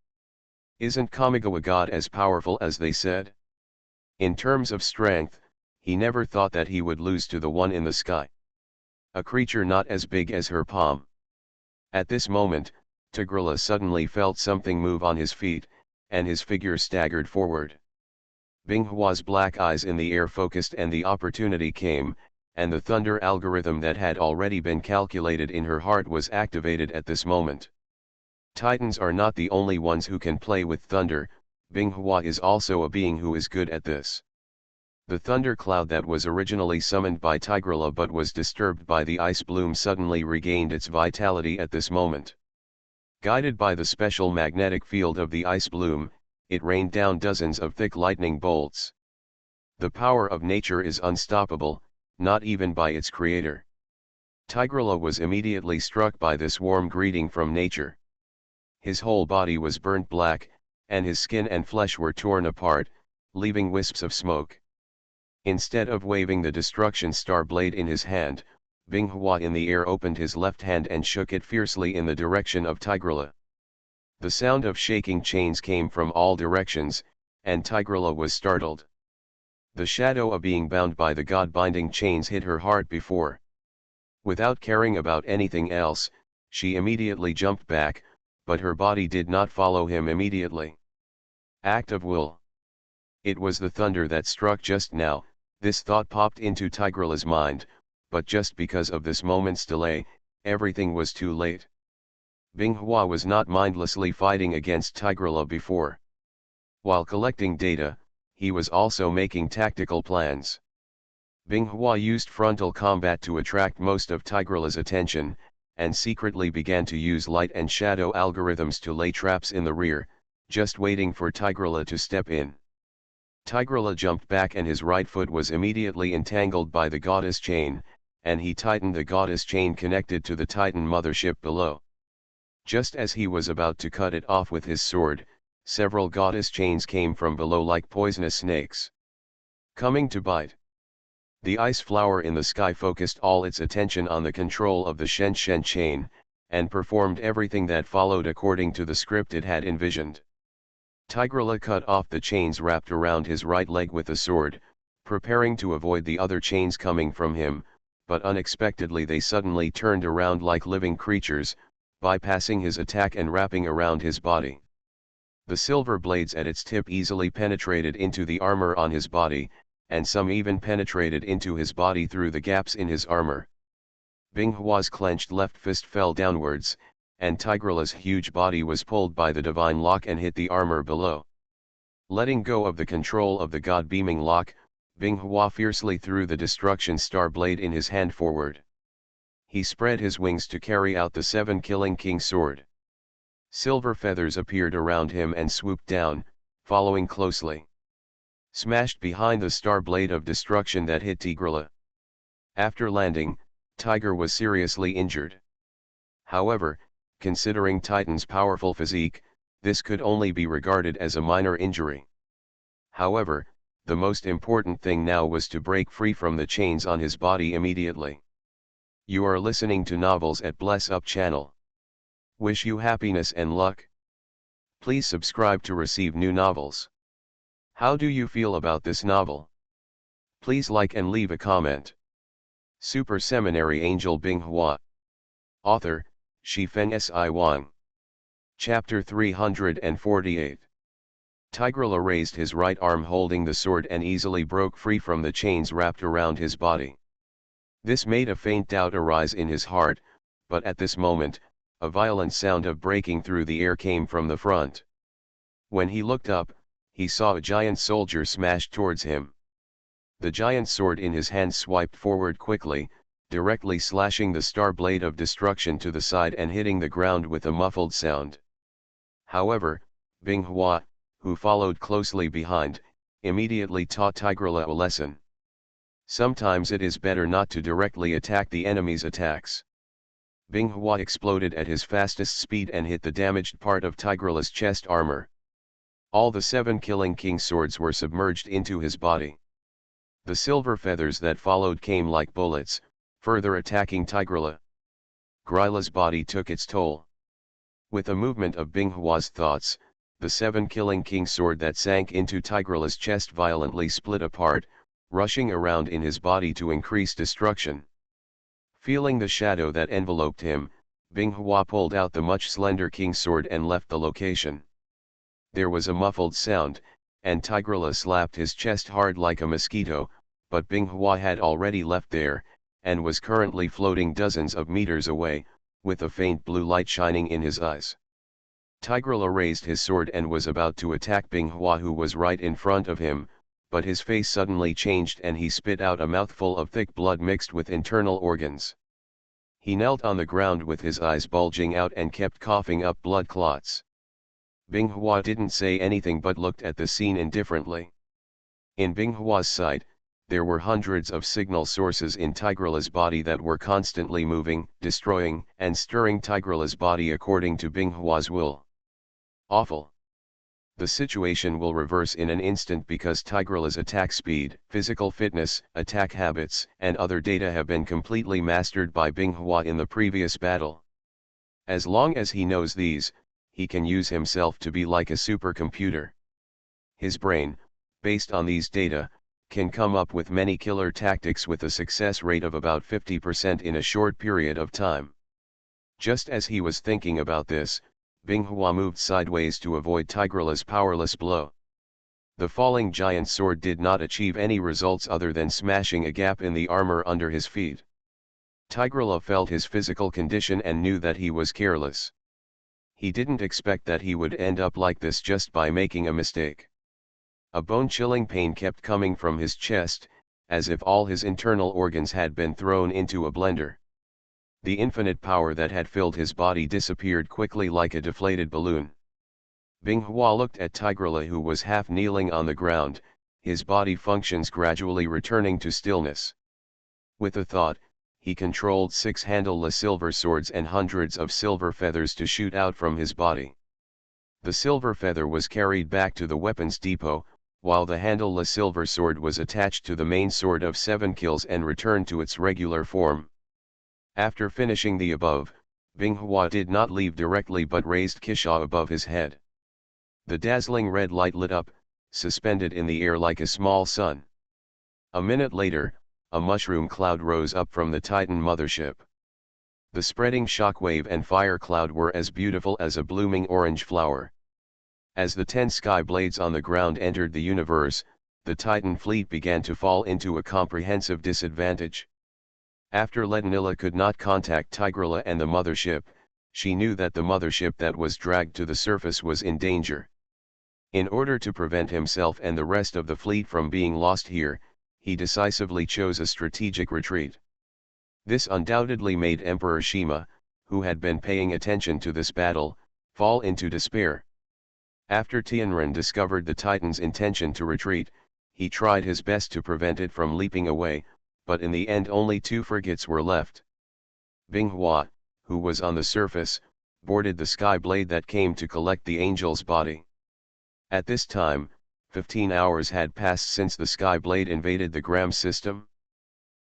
Isn't Kamigawa God as powerful as they said? In terms of strength, he never thought that he would lose to the one in the sky. A creature not as big as her palm. At this moment, Tigrula suddenly felt something move on his feet, and his figure staggered forward. Binghua's black eyes in the air focused and the opportunity came, and the thunder algorithm that had already been calculated in her heart was activated at this moment. Titans are not the only ones who can play with thunder, Binghua is also a being who is good at this. The thunder cloud that was originally summoned by Tigrula but was disturbed by the ice bloom suddenly regained its vitality at this moment. Guided by the special magnetic field of the ice bloom, it rained down dozens of thick lightning bolts. The power of nature is unstoppable, not even by its creator. Tigrula was immediately struck by this warm greeting from nature. His whole body was burnt black, and his skin and flesh were torn apart, leaving wisps of smoke. Instead of waving the destruction star blade in his hand, Binghua in the air opened his left hand and shook it fiercely in the direction of Tigrula. The sound of shaking chains came from all directions, and Tigrula was startled. The shadow of being bound by the god-binding chains hit her heart before. Without caring about anything else, she immediately jumped back, but her body did not follow him immediately. Act of will. It was the thunder that struck just now, this thought popped into Tigrula's mind, but just because of this moment's delay, everything was too late. Binghua was not mindlessly fighting against Tigrula before. While collecting data, he was also making tactical plans. Binghua used frontal combat to attract most of Tigrula's attention, and secretly began to use light and shadow algorithms to lay traps in the rear, just waiting for Tigrula to step in. Tigrula jumped back and his right foot was immediately entangled by the goddess chain, and he tightened the goddess chain connected to the Titan mothership below. Just as he was about to cut it off with his sword, several goddess chains came from below like poisonous snakes, coming to bite. The ice flower in the sky focused all its attention on the control of the Shen chain, and performed everything that followed according to the script it had envisioned. Tigrula cut off the chains wrapped around his right leg with a sword, preparing to avoid the other chains coming from him, but unexpectedly they suddenly turned around like living creatures, bypassing his attack and wrapping around his body. The silver blades at its tip easily penetrated into the armor on his body, and some even penetrated into his body through the gaps in his armor. Binghua's clenched left fist fell downwards, and Tigrula's huge body was pulled by the divine lock and hit the armor below. Letting go of the control of the god-beaming lock, Binghua fiercely threw the destruction star blade in his hand forward. He spread his wings to carry out the 7-killing king sword. Silver feathers appeared around him and swooped down, following closely. Smashed behind the star blade of destruction that hit Tigrula. After landing, Tiger was seriously injured. However, considering Titan's powerful physique, this could only be regarded as a minor injury. However, the most important thing now was to break free from the chains on his body immediately. You are listening to Novels at Bless Up channel. Wish you happiness and luck. Please subscribe to receive new novels. How do you feel about this novel? Please like and leave a comment. Super Seminary Angel Binghua. Author, Shifeng Si Wang. Chapter 348. Tigrula raised his right arm holding the sword and easily broke free from the chains wrapped around his body. This made a faint doubt arise in his heart, but at this moment, a violent sound of breaking through the air came from the front. When he looked up, he saw a giant soldier smash towards him. The giant sword in his hand swiped forward quickly, directly slashing the star blade of destruction to the side and hitting the ground with a muffled sound. However, Binghua, who followed closely behind, immediately taught Tigrula a lesson. Sometimes it is better not to directly attack the enemy's attacks. Binghua exploded at his fastest speed and hit the damaged part of Tigrula's chest armor. All the 7 killing king swords were submerged into his body. The silver feathers that followed came like bullets, further attacking Tigrula. Gryla's body took its toll. With a movement of Binghua's thoughts, the 7 killing king sword that sank into Tigrula's chest violently split apart, rushing around in his body to increase destruction. Feeling the shadow that enveloped him, Binghua pulled out the much slender king sword and left the location. There was a muffled sound, and Tigrula slapped his chest hard like a mosquito, but Binghua had already left there, and was currently floating dozens of meters away, with a faint blue light shining in his eyes. Tigrula raised his sword and was about to attack Binghua, who was right in front of him, but his face suddenly changed and he spit out a mouthful of thick blood mixed with internal organs. He knelt on the ground with his eyes bulging out and kept coughing up blood clots. Binghua didn't say anything but looked at the scene indifferently. In Binghua's sight, there were hundreds of signal sources in Tigrula's body that were constantly moving, destroying, and stirring Tigrula's body according to Binghua's will. Awful. The situation will reverse in an instant because Tigrula's attack speed, physical fitness, attack habits, and other data have been completely mastered by Binghua in the previous battle. As long as he knows these, he can use himself to be like a supercomputer. His brain, based on these data, can come up with many killer tactics with a success rate of about 50% in a short period of time. Just as he was thinking about this, Binghua moved sideways to avoid Tigrula's powerless blow. The falling giant sword did not achieve any results other than smashing a gap in the armor under his feet. Tigrula felt his physical condition and knew that he was careless. He didn't expect that he would end up like this just by making a mistake. A bone-chilling pain kept coming from his chest, as if all his internal organs had been thrown into a blender. The infinite power that had filled his body disappeared quickly like a deflated balloon. Binghua looked at Tigrula, who was half kneeling on the ground, his body functions gradually returning to stillness. With a thought, he controlled 6 handleless silver swords and hundreds of silver feathers to shoot out from his body. The silver feather was carried back to the weapons depot, while the handleless silver sword was attached to the main sword of 7 kills and returned to its regular form. After finishing the above, Binghua did not leave directly but raised Kisha above his head. The dazzling red light lit up, suspended in the air like a small sun. A minute later, a mushroom cloud rose up from the Titan mothership. The spreading shockwave and fire cloud were as beautiful as a blooming orange flower. As the 10 sky blades on the ground entered the universe, the Titan fleet began to fall into a comprehensive disadvantage. After Letanilla could not contact Tigrula and the mothership, she knew that the mothership that was dragged to the surface was in danger. In order to prevent himself and the rest of the fleet from being lost here, he decisively chose a strategic retreat. This undoubtedly made Emperor Shima, who had been paying attention to this battle, fall into despair. After Tianren discovered the Titan's intention to retreat, he tried his best to prevent it from leaping away, but in the end only 2 frigates were left. Binghua, who was on the surface, boarded the sky blade that came to collect the angel's body. At this time, 15 hours had passed since the sky blade invaded the Gram system.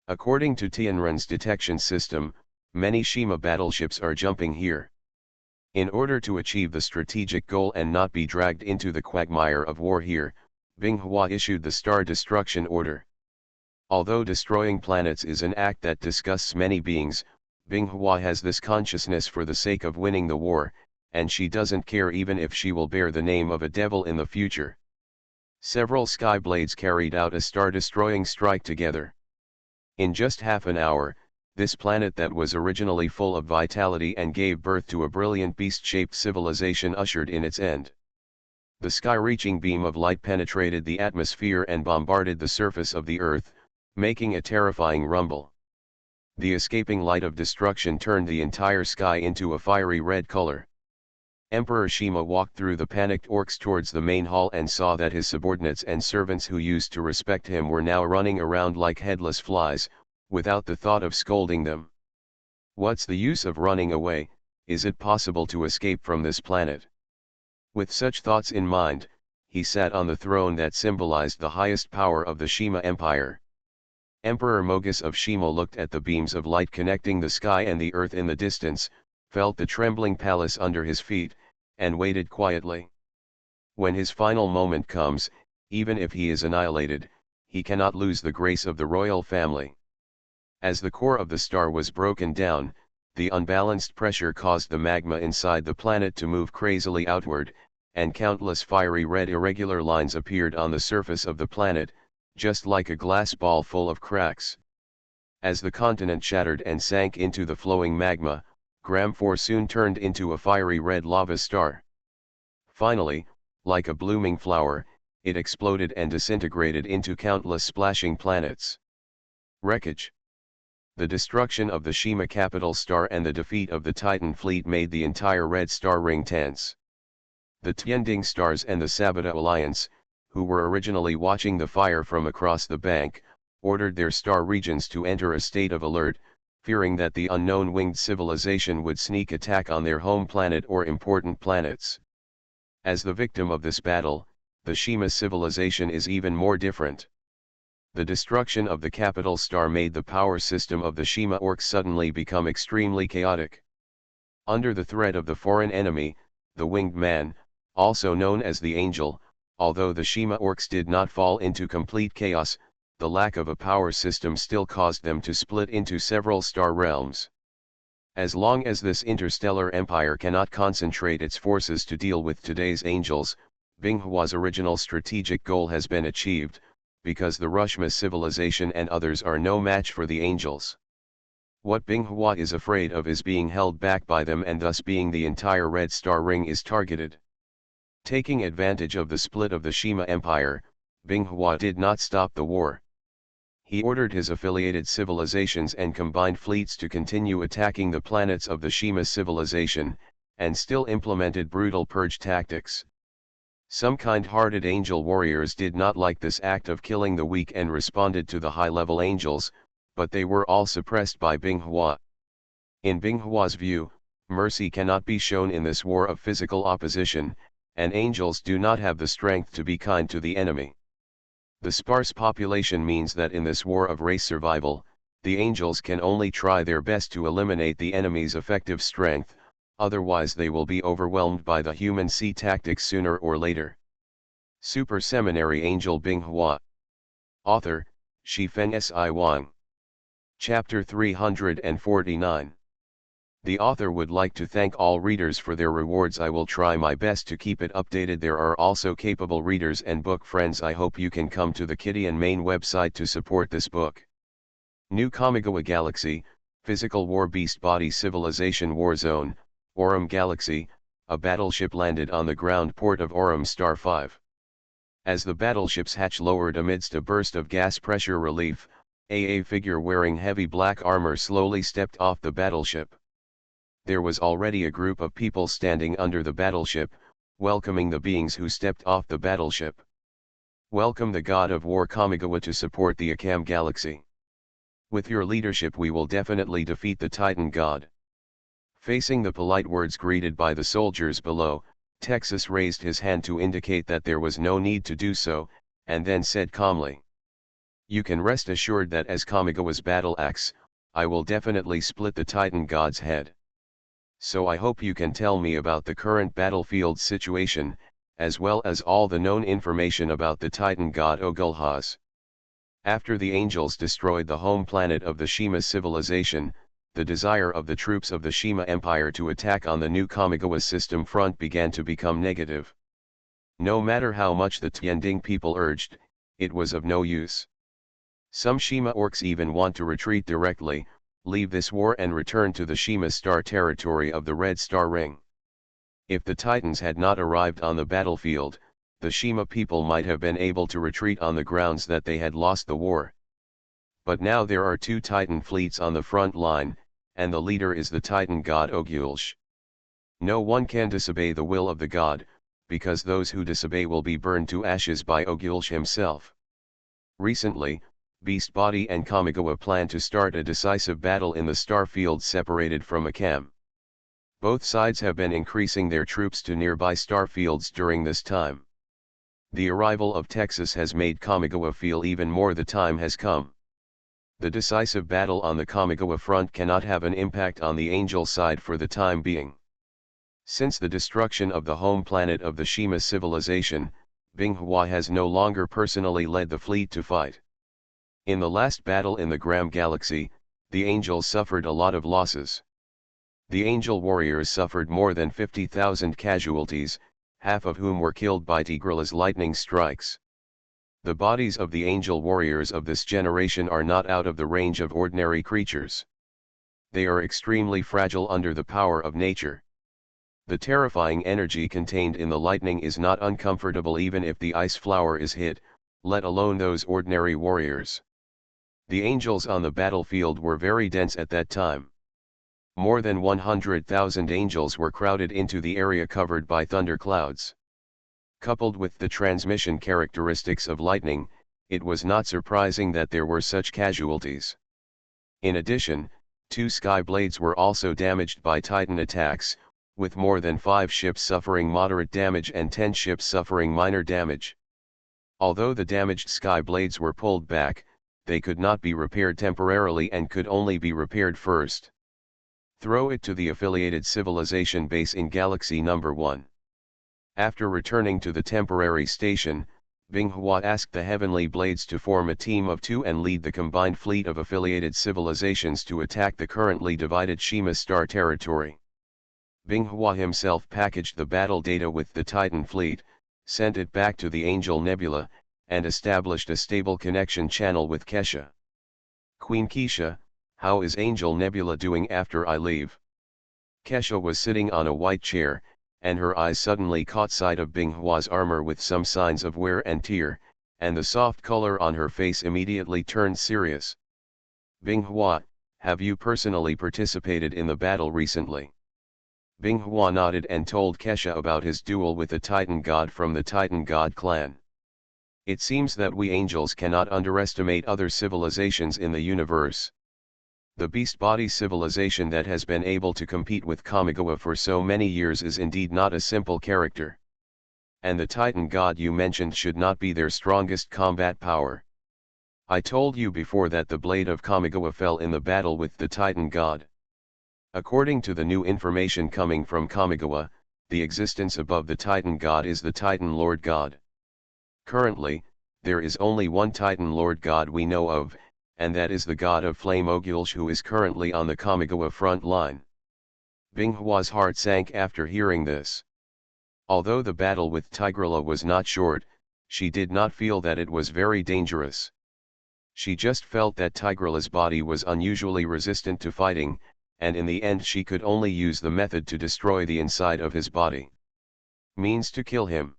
According to Tianren's detection system, many Shima battleships are jumping here. In order to achieve the strategic goal and not be dragged into the quagmire of war here, Binghua issued the Star Destruction Order. Although destroying planets is an act that disgusts many beings, Binghua has this consciousness for the sake of winning the war, and she doesn't care even if she will bear the name of a devil in the future. Several sky blades carried out a star-destroying strike together. In just half an hour, this planet that was originally full of vitality and gave birth to a brilliant beast-shaped civilization ushered in its end. The sky-reaching beam of light penetrated the atmosphere and bombarded the surface of the earth, making a terrifying rumble. The escaping light of destruction turned the entire sky into a fiery red color. Emperor Shima walked through the panicked orcs towards the main hall and saw that his subordinates and servants who used to respect him were now running around like headless flies, without the thought of scolding them. What's the use of running away? Is it possible to escape from this planet? With such thoughts in mind, he sat on the throne that symbolized the highest power of the Shima Empire. Emperor Mogus of Shima looked at the beams of light connecting the sky and the earth in the distance, felt the trembling palace under his feet, and waited quietly. When his final moment comes, even if he is annihilated, he cannot lose the grace of the royal family. As the core of the star was broken down, the unbalanced pressure caused the magma inside the planet to move crazily outward, and countless fiery red irregular lines appeared on the surface of the planet, just like a glass ball full of cracks. As the continent shattered and sank into the flowing magma, Gram 4 soon turned into a fiery red lava star. Finally, like a blooming flower, it exploded and disintegrated into countless splashing planets. Wreckage. The destruction of the Shima capital star and the defeat of the Titan fleet made the entire Red Star Ring tense. The Tianding Stars and the Sabata Alliance, who were originally watching the fire from across the bank, ordered their star regions to enter a state of alert, fearing that the unknown winged civilization would sneak attack on their home planet or important planets. As the victim of this battle, the Shima civilization is even more different. The destruction of the capital star made the power system of the Shima orcs suddenly become extremely chaotic. Under the threat of the foreign enemy, the Winged Man, also known as the Angel, although the Shima orcs did not fall into complete chaos, the lack of a power system still caused them to split into several star realms. As long as this interstellar empire cannot concentrate its forces to deal with today's angels, Binghua's original strategic goal has been achieved, because the Rushma civilization and others are no match for the angels. What Binghua is afraid of is being held back by them, and thus being the entire Red Star Ring is targeted. Taking advantage of the split of the Shima Empire, Binghua did not stop the war. He ordered his affiliated civilizations and combined fleets to continue attacking the planets of the Shima civilization, and still implemented brutal purge tactics. Some kind-hearted angel warriors did not like this act of killing the weak and responded to the high-level angels, but they were all suppressed by Binghua. In Binghua's view, mercy cannot be shown in this war of physical opposition, and angels do not have the strength to be kind to the enemy. The sparse population means that in this war of race survival, the angels can only try their best to eliminate the enemy's effective strength, otherwise they will be overwhelmed by the human sea tactics sooner or later. Super Seminary Angel Binghua. Author, Shifeng Si Wang. Chapter 349. The author would like to thank all readers for their rewards. I will try my best to keep it updated. There are also capable readers and book friends. I hope you can come to the Kitty and main website to support this book. New Kamigawa Galaxy, Physical War Beast Body Civilization War Zone, Aurum Galaxy, a battleship landed on the ground port of Aurum Star 5. As the battleship's hatch lowered amidst a burst of gas pressure relief, a figure wearing heavy black armor slowly stepped off the battleship. There was already a group of people standing under the battleship, welcoming the beings who stepped off the battleship. Welcome the god of war Kamigawa to support the Akam Galaxy. With your leadership we will definitely defeat the Titan god. Facing the polite words greeted by the soldiers below, Texas raised his hand to indicate that there was no need to do so, and then said calmly, "You can rest assured that as Kamigawa's battle axe, I will definitely split the Titan god's head. So I hope you can tell me about the current battlefield situation, as well as all the known information about the Titan god Ogulhaz." After the angels destroyed the home planet of the Shima civilization, the desire of the troops of the Shima Empire to attack on the new Kamigawa system front began to become negative. No matter how much the Tianding people urged, it was of no use. Some Shima orcs even want to retreat directly, leave this war and return to the Shima Star territory of the Red Star Ring. If the Titans had not arrived on the battlefield, the Shima people might have been able to retreat on the grounds that they had lost the war. But now there are two Titan fleets on the front line, and the leader is the Titan god Ogulsh. No one can disobey the will of the god, because those who disobey will be burned to ashes by Ogulsh himself. Recently, Beast Body and Kamigawa plan to start a decisive battle in the star field separated from Akam. Both sides have been increasing their troops to nearby star fields during this time. The arrival of Texas has made Kamigawa feel even more the time has come. The decisive battle on the Kamigawa front cannot have an impact on the Angel side for the time being. Since the destruction of the home planet of the Shima civilization, Binghua has no longer personally led the fleet to fight. In the last battle in the Gram Galaxy, the Angels suffered a lot of losses. The Angel warriors suffered more than 50,000 casualties, half of whom were killed by Tigrala's lightning strikes. The bodies of the Angel warriors of this generation are not out of the range of ordinary creatures. They are extremely fragile under the power of nature. The terrifying energy contained in the lightning is not uncomfortable even if the ice flower is hit, let alone those ordinary warriors. The Angels on the battlefield were very dense at that time. More than 100,000 Angels were crowded into the area covered by thunderclouds. Coupled with the transmission characteristics of lightning, it was not surprising that there were such casualties. In addition, 2 sky blades were also damaged by Titan attacks, with more than 5 ships suffering moderate damage and 10 ships suffering minor damage. Although the damaged sky blades were pulled back, they could not be repaired temporarily and could only be repaired first. Throw it to the affiliated civilization base in Galaxy Number 1. After returning to the temporary station, Binghua asked the Heavenly Blades to form a team of 2 and lead the combined fleet of affiliated civilizations to attack the currently divided Shima star territory. Binghua himself packaged the battle data with the Titan fleet, sent it back to the Angel Nebula, and established a stable connection channel with Kesha. Queen Kesha, how is Angel Nebula doing after I leave? Kesha was sitting on a white chair, and her eyes suddenly caught sight of Binghua's armor with some signs of wear and tear, and the soft color on her face immediately turned serious. Binghua, have you personally participated in the battle recently? Binghua nodded and told Kesha about his duel with a Titan god from the Titan god clan. It seems that we angels cannot underestimate other civilizations in the universe. The beast body civilization that has been able to compete with Kamigawa for so many years is indeed not a simple character. And the Titan god you mentioned should not be their strongest combat power. I told you before that the blade of Kamigawa fell in the battle with the Titan god. According to the new information coming from Kamigawa, the existence above the Titan god is the Titan Lord God. Currently, there is only one Titan Lord God we know of, and that is the god of flame Ogulsh, who is currently on the Kamigawa front line. Binghua's heart sank after hearing this. Although the battle with Tigrala was not short, she did not feel that it was very dangerous. She just felt that Tigrala's body was unusually resistant to fighting, and in the end she could only use the method to destroy the inside of his body. Means to kill him.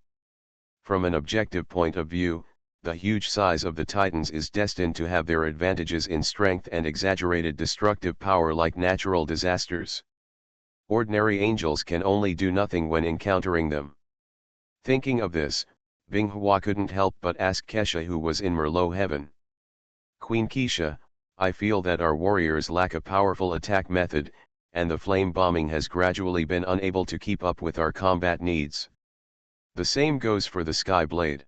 From an objective point of view, the huge size of the Titans is destined to have their advantages in strength and exaggerated destructive power like natural disasters. Ordinary angels can only do nothing when encountering them. Thinking of this, Binghua couldn't help but ask Kesha, who was in Merlot heaven. Queen Kesha, I feel that our warriors lack a powerful attack method, and the flame bombing has gradually been unable to keep up with our combat needs. The same goes for the Sky Blade.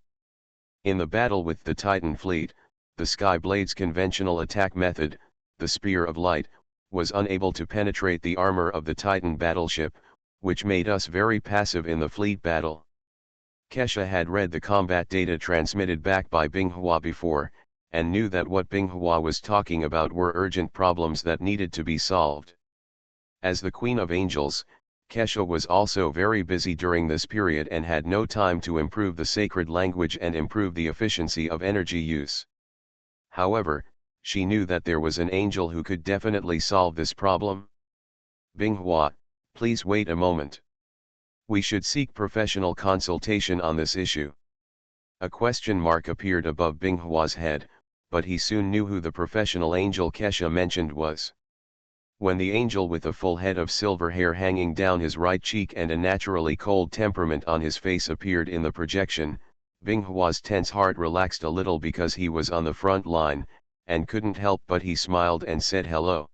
In the battle with the Titan fleet, the Sky Blade's conventional attack method, the Spear of Light, was unable to penetrate the armor of the Titan battleship, which made us very passive in the fleet battle. Kesha had read the combat data transmitted back by Binghua before, and knew that what Binghua was talking about were urgent problems that needed to be solved. As the Queen of Angels, Kesha was also very busy during this period and had no time to improve the sacred language and improve the efficiency of energy use. However, she knew that there was an angel who could definitely solve this problem. Binghua, please wait a moment. We should seek professional consultation on this issue. A question mark appeared above Binghua's head, but he soon knew who the professional angel Kesha mentioned was. When the angel with a full head of silver hair hanging down his right cheek and a naturally cold temperament on his face appeared in the projection, Binghua's tense heart relaxed a little because he was on the front line, and couldn't help but he smiled and said hello.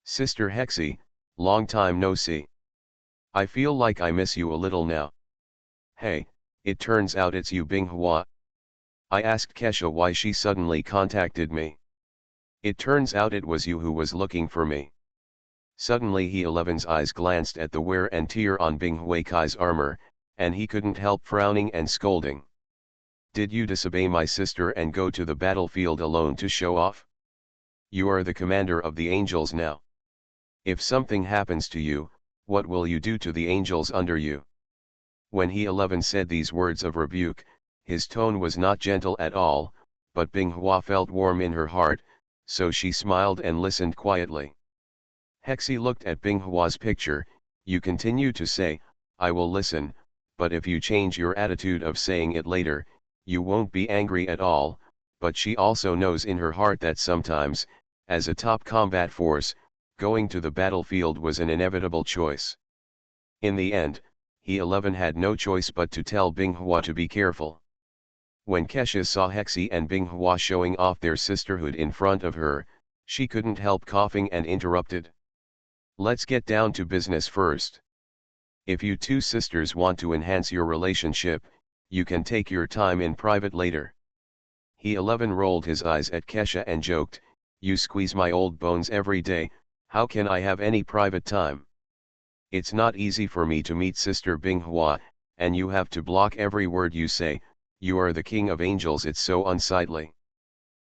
Sister Hexi, long time no see. I feel like I miss you a little now. Hey, it turns out it's you Binghua. I asked Kesha why she suddenly contacted me. It turns out it was you who was looking for me. Suddenly He-11's eyes glanced at the wear and tear on Binghua Kai's armor, and he couldn't help frowning and scolding. Did you disobey my sister and go to the battlefield alone to show off? You are the commander of the angels now. If something happens to you, what will you do to the angels under you? When He-11 said these words of rebuke, his tone was not gentle at all, but Binghua felt warm in her heart, so she smiled and listened quietly. Hexi looked at Binghua's picture. You continue to say, I will listen, but if you change your attitude of saying it later, you won't be angry at all, but she also knows in her heart that sometimes, as a top combat force, going to the battlefield was an inevitable choice. In the end, He-11 had no choice but to tell Binghua to be careful. When Kesha saw Hexi and Binghua showing off their sisterhood in front of her, she couldn't help coughing and interrupted. Let's get down to business first. If you two sisters want to enhance your relationship, you can take your time in private later. He-11 rolled his eyes at Kesha and joked, you squeeze my old bones every day, how can I have any private time? It's not easy for me to meet Sister Binghua, and you have to block every word you say. You are the king of angels, it's so unsightly.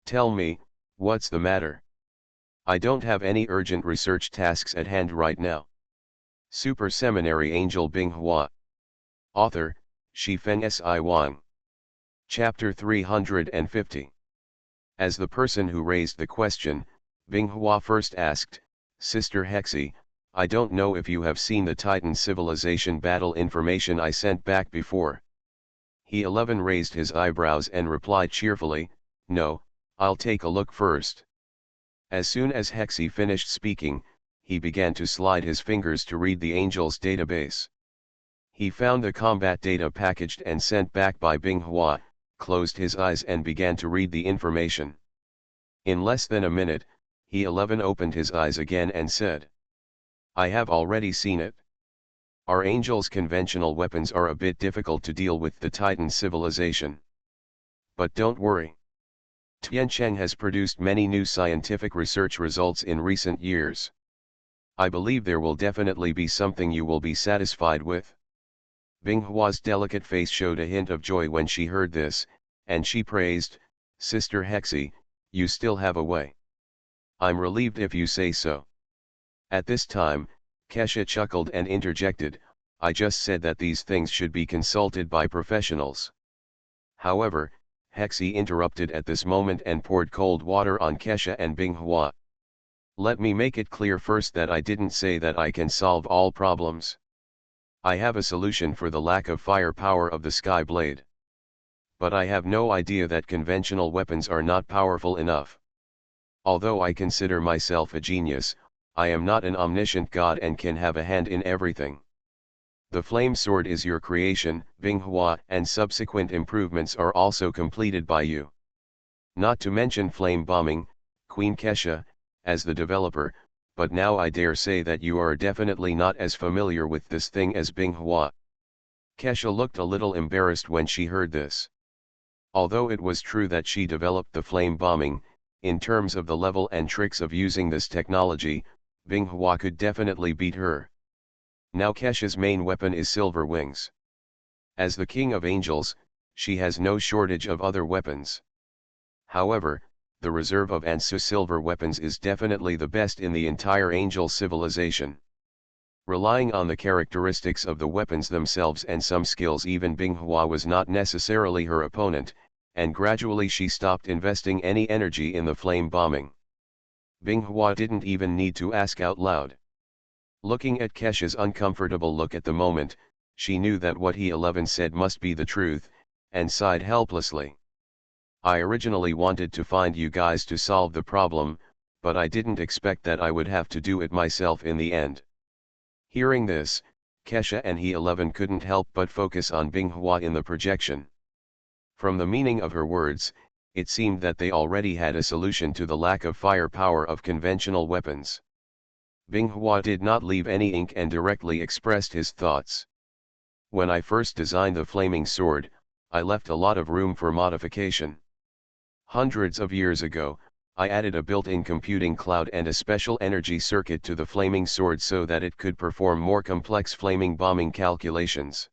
Tell me, what's the matter? I don't have any urgent research tasks at hand right now. Super Seminary Angel Binghua. Author, Shifeng Si Wang. Chapter 350. As the person who raised the question, Binghua first asked, Sister Hexi, I don't know if you have seen the Titan civilization battle information I sent back before. He-11 raised his eyebrows and replied cheerfully, no, I'll take a look first. As soon as Hexi finished speaking, he began to slide his fingers to read the Angels database. He found the combat data packaged and sent back by Binghua, closed his eyes and began to read the information. In less than a minute, He-11 opened his eyes again and said, I have already seen it. Our Angels' conventional weapons are a bit difficult to deal with the Titan civilization. But don't worry. Tiancheng has produced many new scientific research results in recent years. I believe there will definitely be something you will be satisfied with. Binghua's delicate face showed a hint of joy when she heard this, and she praised, Sister Hexi, you still have a way. I'm relieved if you say so. At this time, Kesha chuckled and interjected, I just said that these things should be consulted by professionals. However, Hexi interrupted at this moment and poured cold water on Kesha and Binghua. Let me make it clear first that I didn't say that I can solve all problems. I have a solution for the lack of firepower of the Sky Blade. But I have no idea that conventional weapons are not powerful enough. Although I consider myself a genius, I am not an omniscient god and can have a hand in everything. The flame sword is your creation, Binghua, and subsequent improvements are also completed by you. Not to mention flame bombing, Queen Kesha, as the developer, but now I dare say that you are definitely not as familiar with this thing as Binghua. Kesha looked a little embarrassed when she heard this. Although it was true that she developed the flame bombing, in terms of the level and tricks of using this technology, Binghua could definitely beat her. Now Kesha's main weapon is Silver Wings. As the King of Angels, she has no shortage of other weapons. However, the reserve of Ansu silver weapons is definitely the best in the entire Angel civilization. Relying on the characteristics of the weapons themselves and some skills, even Binghua was not necessarily her opponent, and gradually she stopped investing any energy in the flame bombing. Binghua didn't even need to ask out loud. Looking at Kesha's uncomfortable look at the moment, she knew that what He-11 said must be the truth, and sighed helplessly. I originally wanted to find you guys to solve the problem, but I didn't expect that I would have to do it myself in the end. Hearing this, Kesha and He-11 couldn't help but focus on Binghua in the projection. From the meaning of her words, it seemed that they already had a solution to the lack of firepower of conventional weapons. Binghua did not leave any ink and directly expressed his thoughts. When I first designed the flaming sword, I left a lot of room for modification. Hundreds of years ago, I added a built-in computing cloud and a special energy circuit to the flaming sword so that it could perform more complex flaming bombing calculations.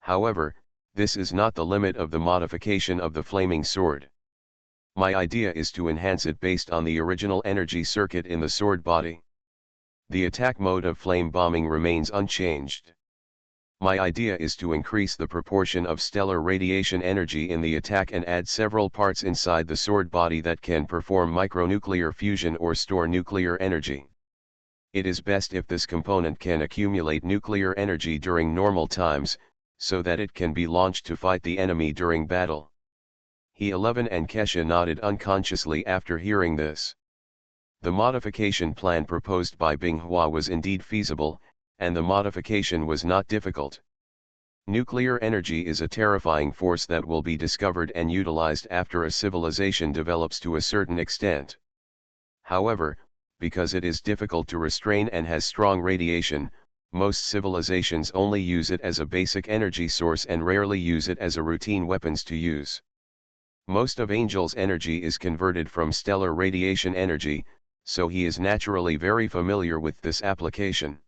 However, this is not the limit of the modification of the flaming sword. My idea is to enhance it based on the original energy circuit in the sword body. The attack mode of flame bombing remains unchanged. My idea is to increase the proportion of stellar radiation energy in the attack and add several parts inside the sword body that can perform micronuclear fusion or store nuclear energy. It is best if this component can accumulate nuclear energy during normal times, so that it can be launched to fight the enemy during battle. He-11 and Kesha nodded unconsciously after hearing this. The modification plan proposed by Binghua was indeed feasible, and the modification was not difficult. Nuclear energy is a terrifying force that will be discovered and utilized after a civilization develops to a certain extent. However, because it is difficult to restrain and has strong radiation, most civilizations only use it as a basic energy source and rarely use it as a routine weapons to use. Most of Angel's energy is converted from stellar radiation energy, so he is naturally very familiar with this application.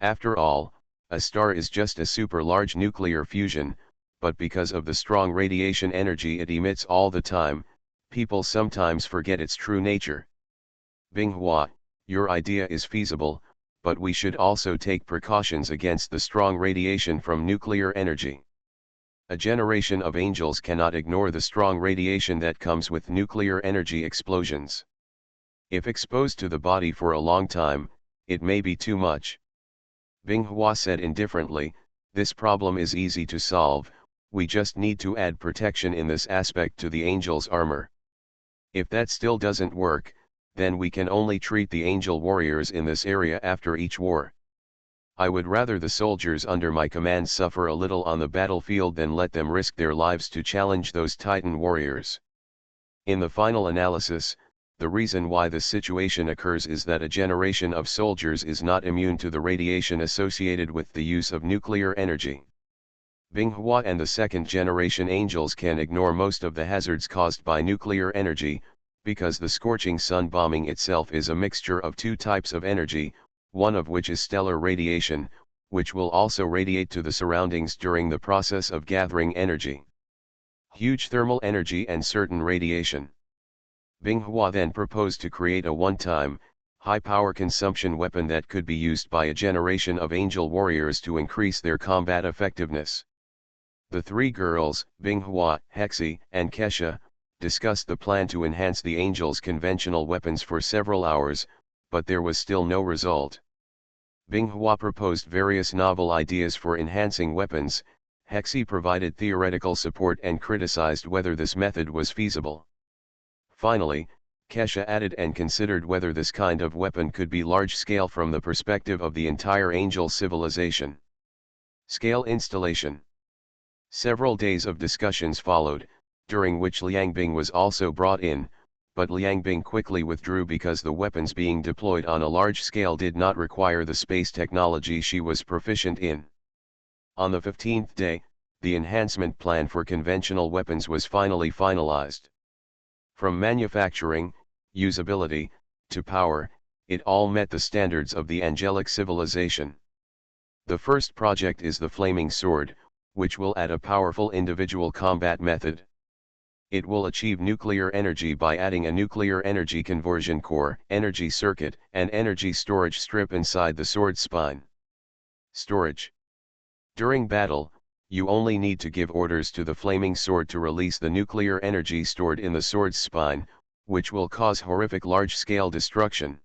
After all, a star is just a super-large nuclear fusion, but because of the strong radiation energy it emits all the time, people sometimes forget its true nature. Binghua, your idea is feasible, but we should also take precautions against the strong radiation from nuclear energy. A generation of angels cannot ignore the strong radiation that comes with nuclear energy explosions. If exposed to the body for a long time, it may be too much. Binghua said indifferently, this problem is easy to solve, we just need to add protection in this aspect to the angel's armor. If that still doesn't work, then we can only treat the angel warriors in this area after each war. I would rather the soldiers under my command suffer a little on the battlefield than let them risk their lives to challenge those Titan warriors. In the final analysis, the reason why this situation occurs is that a generation of soldiers is not immune to the radiation associated with the use of nuclear energy. Binghua and the second-generation angels can ignore most of the hazards caused by nuclear energy, because the scorching sun bombing itself is a mixture of two types of energy, one of which is stellar radiation, which will also radiate to the surroundings during the process of gathering energy. Huge thermal energy and certain radiation. Binghua then proposed to create a one-time, high-power consumption weapon that could be used by a generation of angel warriors to increase their combat effectiveness. The three girls, Binghua, Hexi, and Kesha, discussed the plan to enhance the angels' conventional weapons for several hours, but there was still no result. Binghua proposed various novel ideas for enhancing weapons, Hexi provided theoretical support and criticized whether this method was feasible. Finally, Kesha added and considered whether this kind of weapon could be large-scale from the perspective of the entire angel civilization. Scale installation. Several days of discussions followed, during which Liangbing was also brought in, but Liangbing quickly withdrew because the weapons being deployed on a large scale did not require the space technology she was proficient in. On the 15th day, the enhancement plan for conventional weapons was finally finalized. From manufacturing, usability, to power, it all met the standards of the angelic civilization. The first project is the flaming sword, which will add a powerful individual combat method. It will achieve nuclear energy by adding a nuclear energy conversion core, energy circuit, and energy storage strip inside the sword spine. Storage. During battle, you only need to give orders to the flaming sword to release the nuclear energy stored in the sword's spine, which will cause horrific large-scale destruction.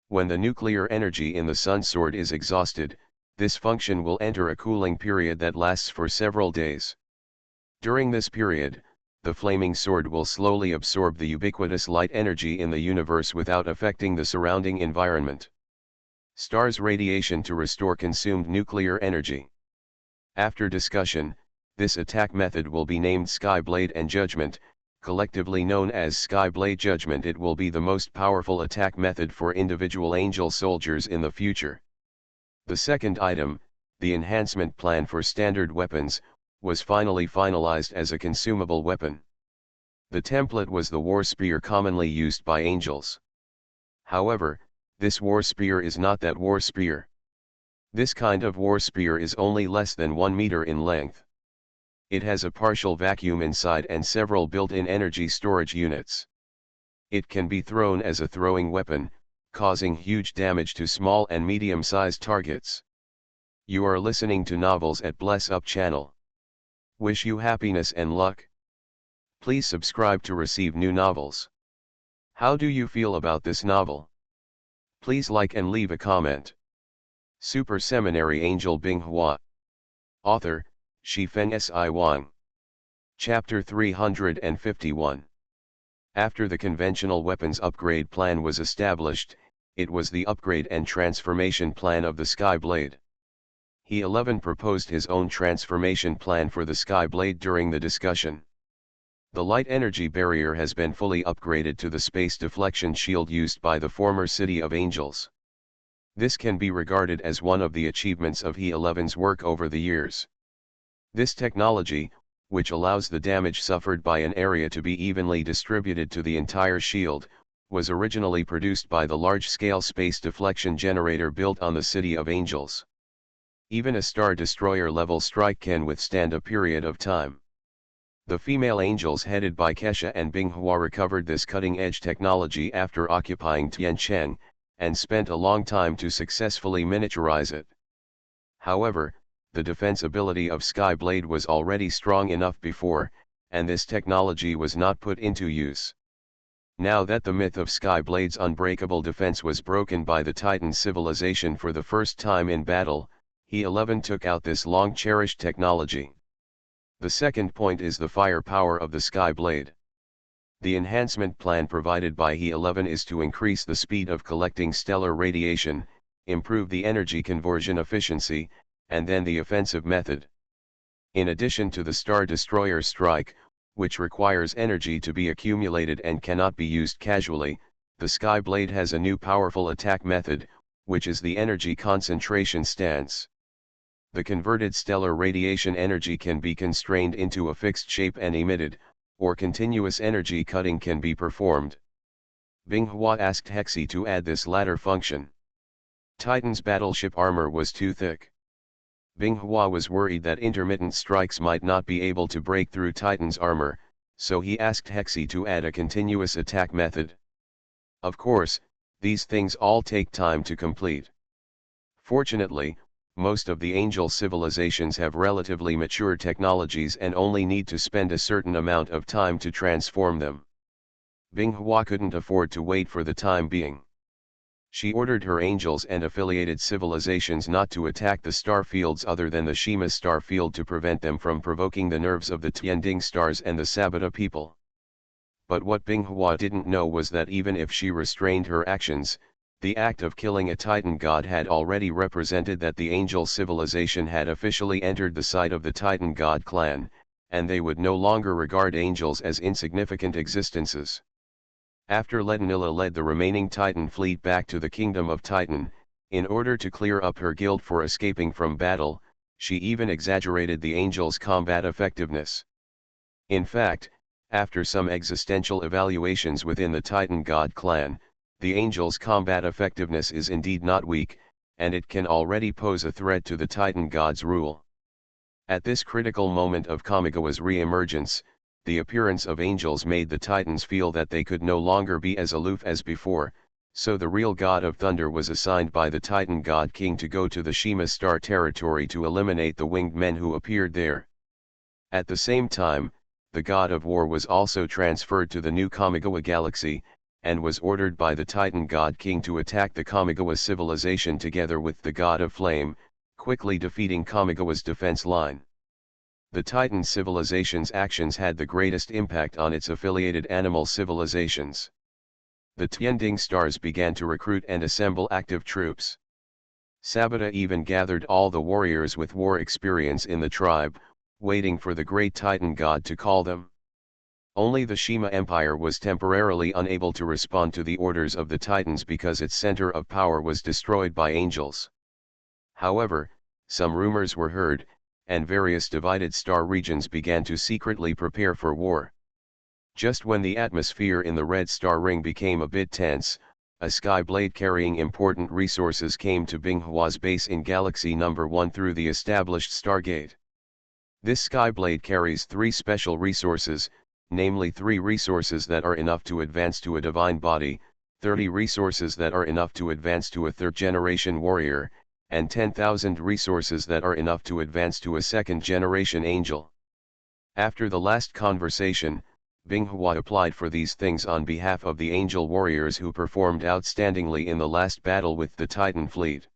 When the nuclear energy in the sun sword is exhausted, this function will enter a cooling period that lasts for several days. During this period, the flaming sword will slowly absorb the ubiquitous light energy in the universe without affecting the surrounding environment. Stars' radiation to restore consumed nuclear energy. After discussion, this attack method will be named Skyblade and Judgment, collectively known as Skyblade Judgment. It will be the most powerful attack method for individual angel soldiers in the future. The second item, the enhancement plan for standard weapons, was finally finalized as a consumable weapon. The template was the war spear commonly used by angels. However, this war spear is not that war spear. This kind of war spear is only less than 1 meter in length. It has a partial vacuum inside and several built-in energy storage units. It can be thrown as a throwing weapon, causing huge damage to small and medium-sized targets. You are listening to Novels at Bless Up channel. Wish you happiness and luck. Please subscribe to receive new novels. How do you feel about this novel? Please like and leave a comment. Super Seminary Angel Binghua. Author, Shifeng Si Wang. Chapter 351. After the conventional weapons upgrade plan was established, it was the upgrade and transformation plan of the Skyblade. He 11 proposed his own transformation plan for the Skyblade during the discussion. The light energy barrier has been fully upgraded to the space deflection shield used by the former City of Angels. This can be regarded as one of the achievements of He 11's work over the years. This technology, which allows the damage suffered by an area to be evenly distributed to the entire shield, was originally produced by the large-scale space deflection generator built on the City of Angels. Even a Star Destroyer level strike can withstand a period of time. The female angels headed by Kesha and Binghua recovered this cutting-edge technology after occupying Tiancheng, and spent a long time to successfully miniaturize it. However, the defensibility of Skyblade was already strong enough before, and this technology was not put into use. Now that the myth of Skyblade's unbreakable defense was broken by the Titan civilization for the first time in battle, He 11 took out this long-cherished technology. The second point is the firepower of the Skyblade. The enhancement plan provided by He 11 is to increase the speed of collecting stellar radiation, improve the energy conversion efficiency, and then the offensive method. In addition to the Star Destroyer strike, which requires energy to be accumulated and cannot be used casually, the Skyblade has a new powerful attack method, which is the energy concentration stance. The converted stellar radiation energy can be constrained into a fixed shape and emitted, or continuous energy cutting can be performed. Binghua asked Hexi to add this latter function. Titan's battleship armor was too thick. Binghua was worried that intermittent strikes might not be able to break through Titan's armor, so he asked Hexi to add a continuous attack method. Of course, these things all take time to complete. Fortunately, most of the angel civilizations have relatively mature technologies and only need to spend a certain amount of time to transform them. Binghua couldn't afford to wait for the time being. She ordered her angels and affiliated civilizations not to attack the star fields other than the Shima star field to prevent them from provoking the nerves of the Tianding stars and the Sabata people. But what Binghua didn't know was that even if she restrained her actions, the act of killing a Titan god had already represented that the angel civilization had officially entered the site of the Titan god clan, and they would no longer regard angels as insignificant existences. After Letanilla led the remaining Titan fleet back to the kingdom of Titan, in order to clear up her guild for escaping from battle, she even exaggerated the angels' combat effectiveness. In fact, after some existential evaluations within the Titan god clan, the angels' combat effectiveness is indeed not weak, and it can already pose a threat to the Titan god's rule. At this critical moment of Kamigawa's re-emergence, the appearance of angels made the Titans feel that they could no longer be as aloof as before, so the real god of thunder was assigned by the Titan god king to go to the Shima star territory to eliminate the winged men who appeared there. At the same time, the god of war was also transferred to the new Kamigawa galaxy, and was ordered by the Titan god king to attack the Kamigawa civilization together with the god of flame, quickly defeating Kamigawa's defense line. The Titan civilization's actions had the greatest impact on its affiliated animal civilizations. The Tianding stars began to recruit and assemble active troops. Sabata even gathered all the warriors with war experience in the tribe, waiting for the great Titan god to call them. Only the Shima Empire was temporarily unable to respond to the orders of the Titans because its center of power was destroyed by angels. However, some rumors were heard, and various divided star regions began to secretly prepare for war. Just when the atmosphere in the Red Star Ring became a bit tense, a sky blade carrying important resources came to Binghua's base in Galaxy No. 1 through the established Stargate. This sky blade carries 3 special resources, namely 3 resources that are enough to advance to a divine body, 30 resources that are enough to advance to a third-generation warrior, and 10,000 resources that are enough to advance to a second-generation angel. After the last conversation, Binghua applied for these things on behalf of the angel warriors who performed outstandingly in the last battle with the Titan fleet.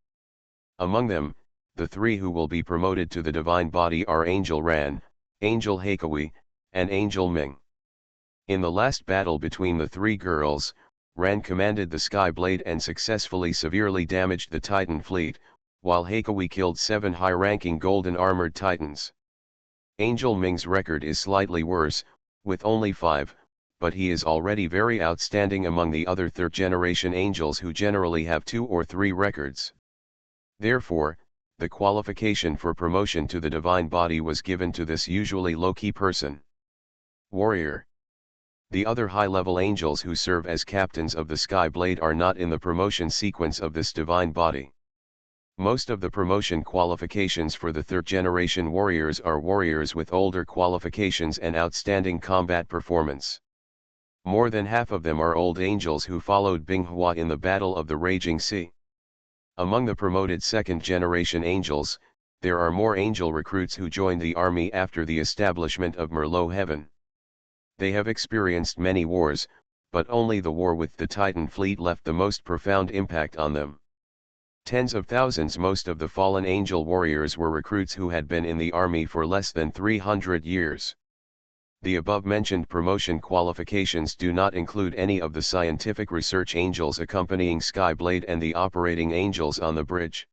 Among them, the 3 who will be promoted to the divine body are Angel Ran, Angel Heikawi, and Angel Ming. In the last battle between the 3 girls, Ran commanded the Sky Blade and successfully severely damaged the Titan fleet, while Heikawi killed 7 high-ranking golden armored Titans. Angel Ming's record is slightly worse, with only 5, but he is already very outstanding among the other third-generation angels who generally have 2 or 3 records. Therefore, the qualification for promotion to the divine body was given to this usually low-key person. Warrior. The other high-level angels who serve as captains of the Sky Blade are not in the promotion sequence of this divine body. Most of the promotion qualifications for the third-generation warriors are warriors with older qualifications and outstanding combat performance. More than half of them are old angels who followed Binghua in the Battle of the Raging Sea. Among the promoted second-generation angels, there are more angel recruits who joined the army after the establishment of Merlot Heaven. They have experienced many wars, but only the war with the Titan fleet left the most profound impact on them. Tens of thousands most of the fallen angel warriors were recruits who had been in the army for less than 300 years. The above-mentioned promotion qualifications do not include any of the scientific research angels accompanying Skyblade and the operating angels on the bridge.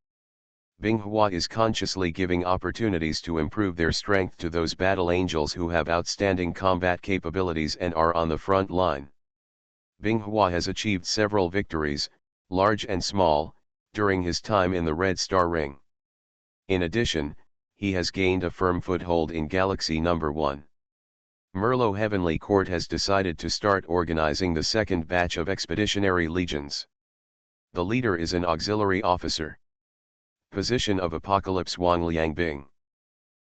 Binghua is consciously giving opportunities to improve their strength to those battle angels who have outstanding combat capabilities and are on the front line. Binghua has achieved several victories, large and small, during his time in the Red Star Ring. In addition, he has gained a firm foothold in Galaxy No. 1. Merlot Heavenly Court has decided to start organizing the second batch of expeditionary legions. The leader is an auxiliary officer. Position of Apocalypse Wang Liangbing.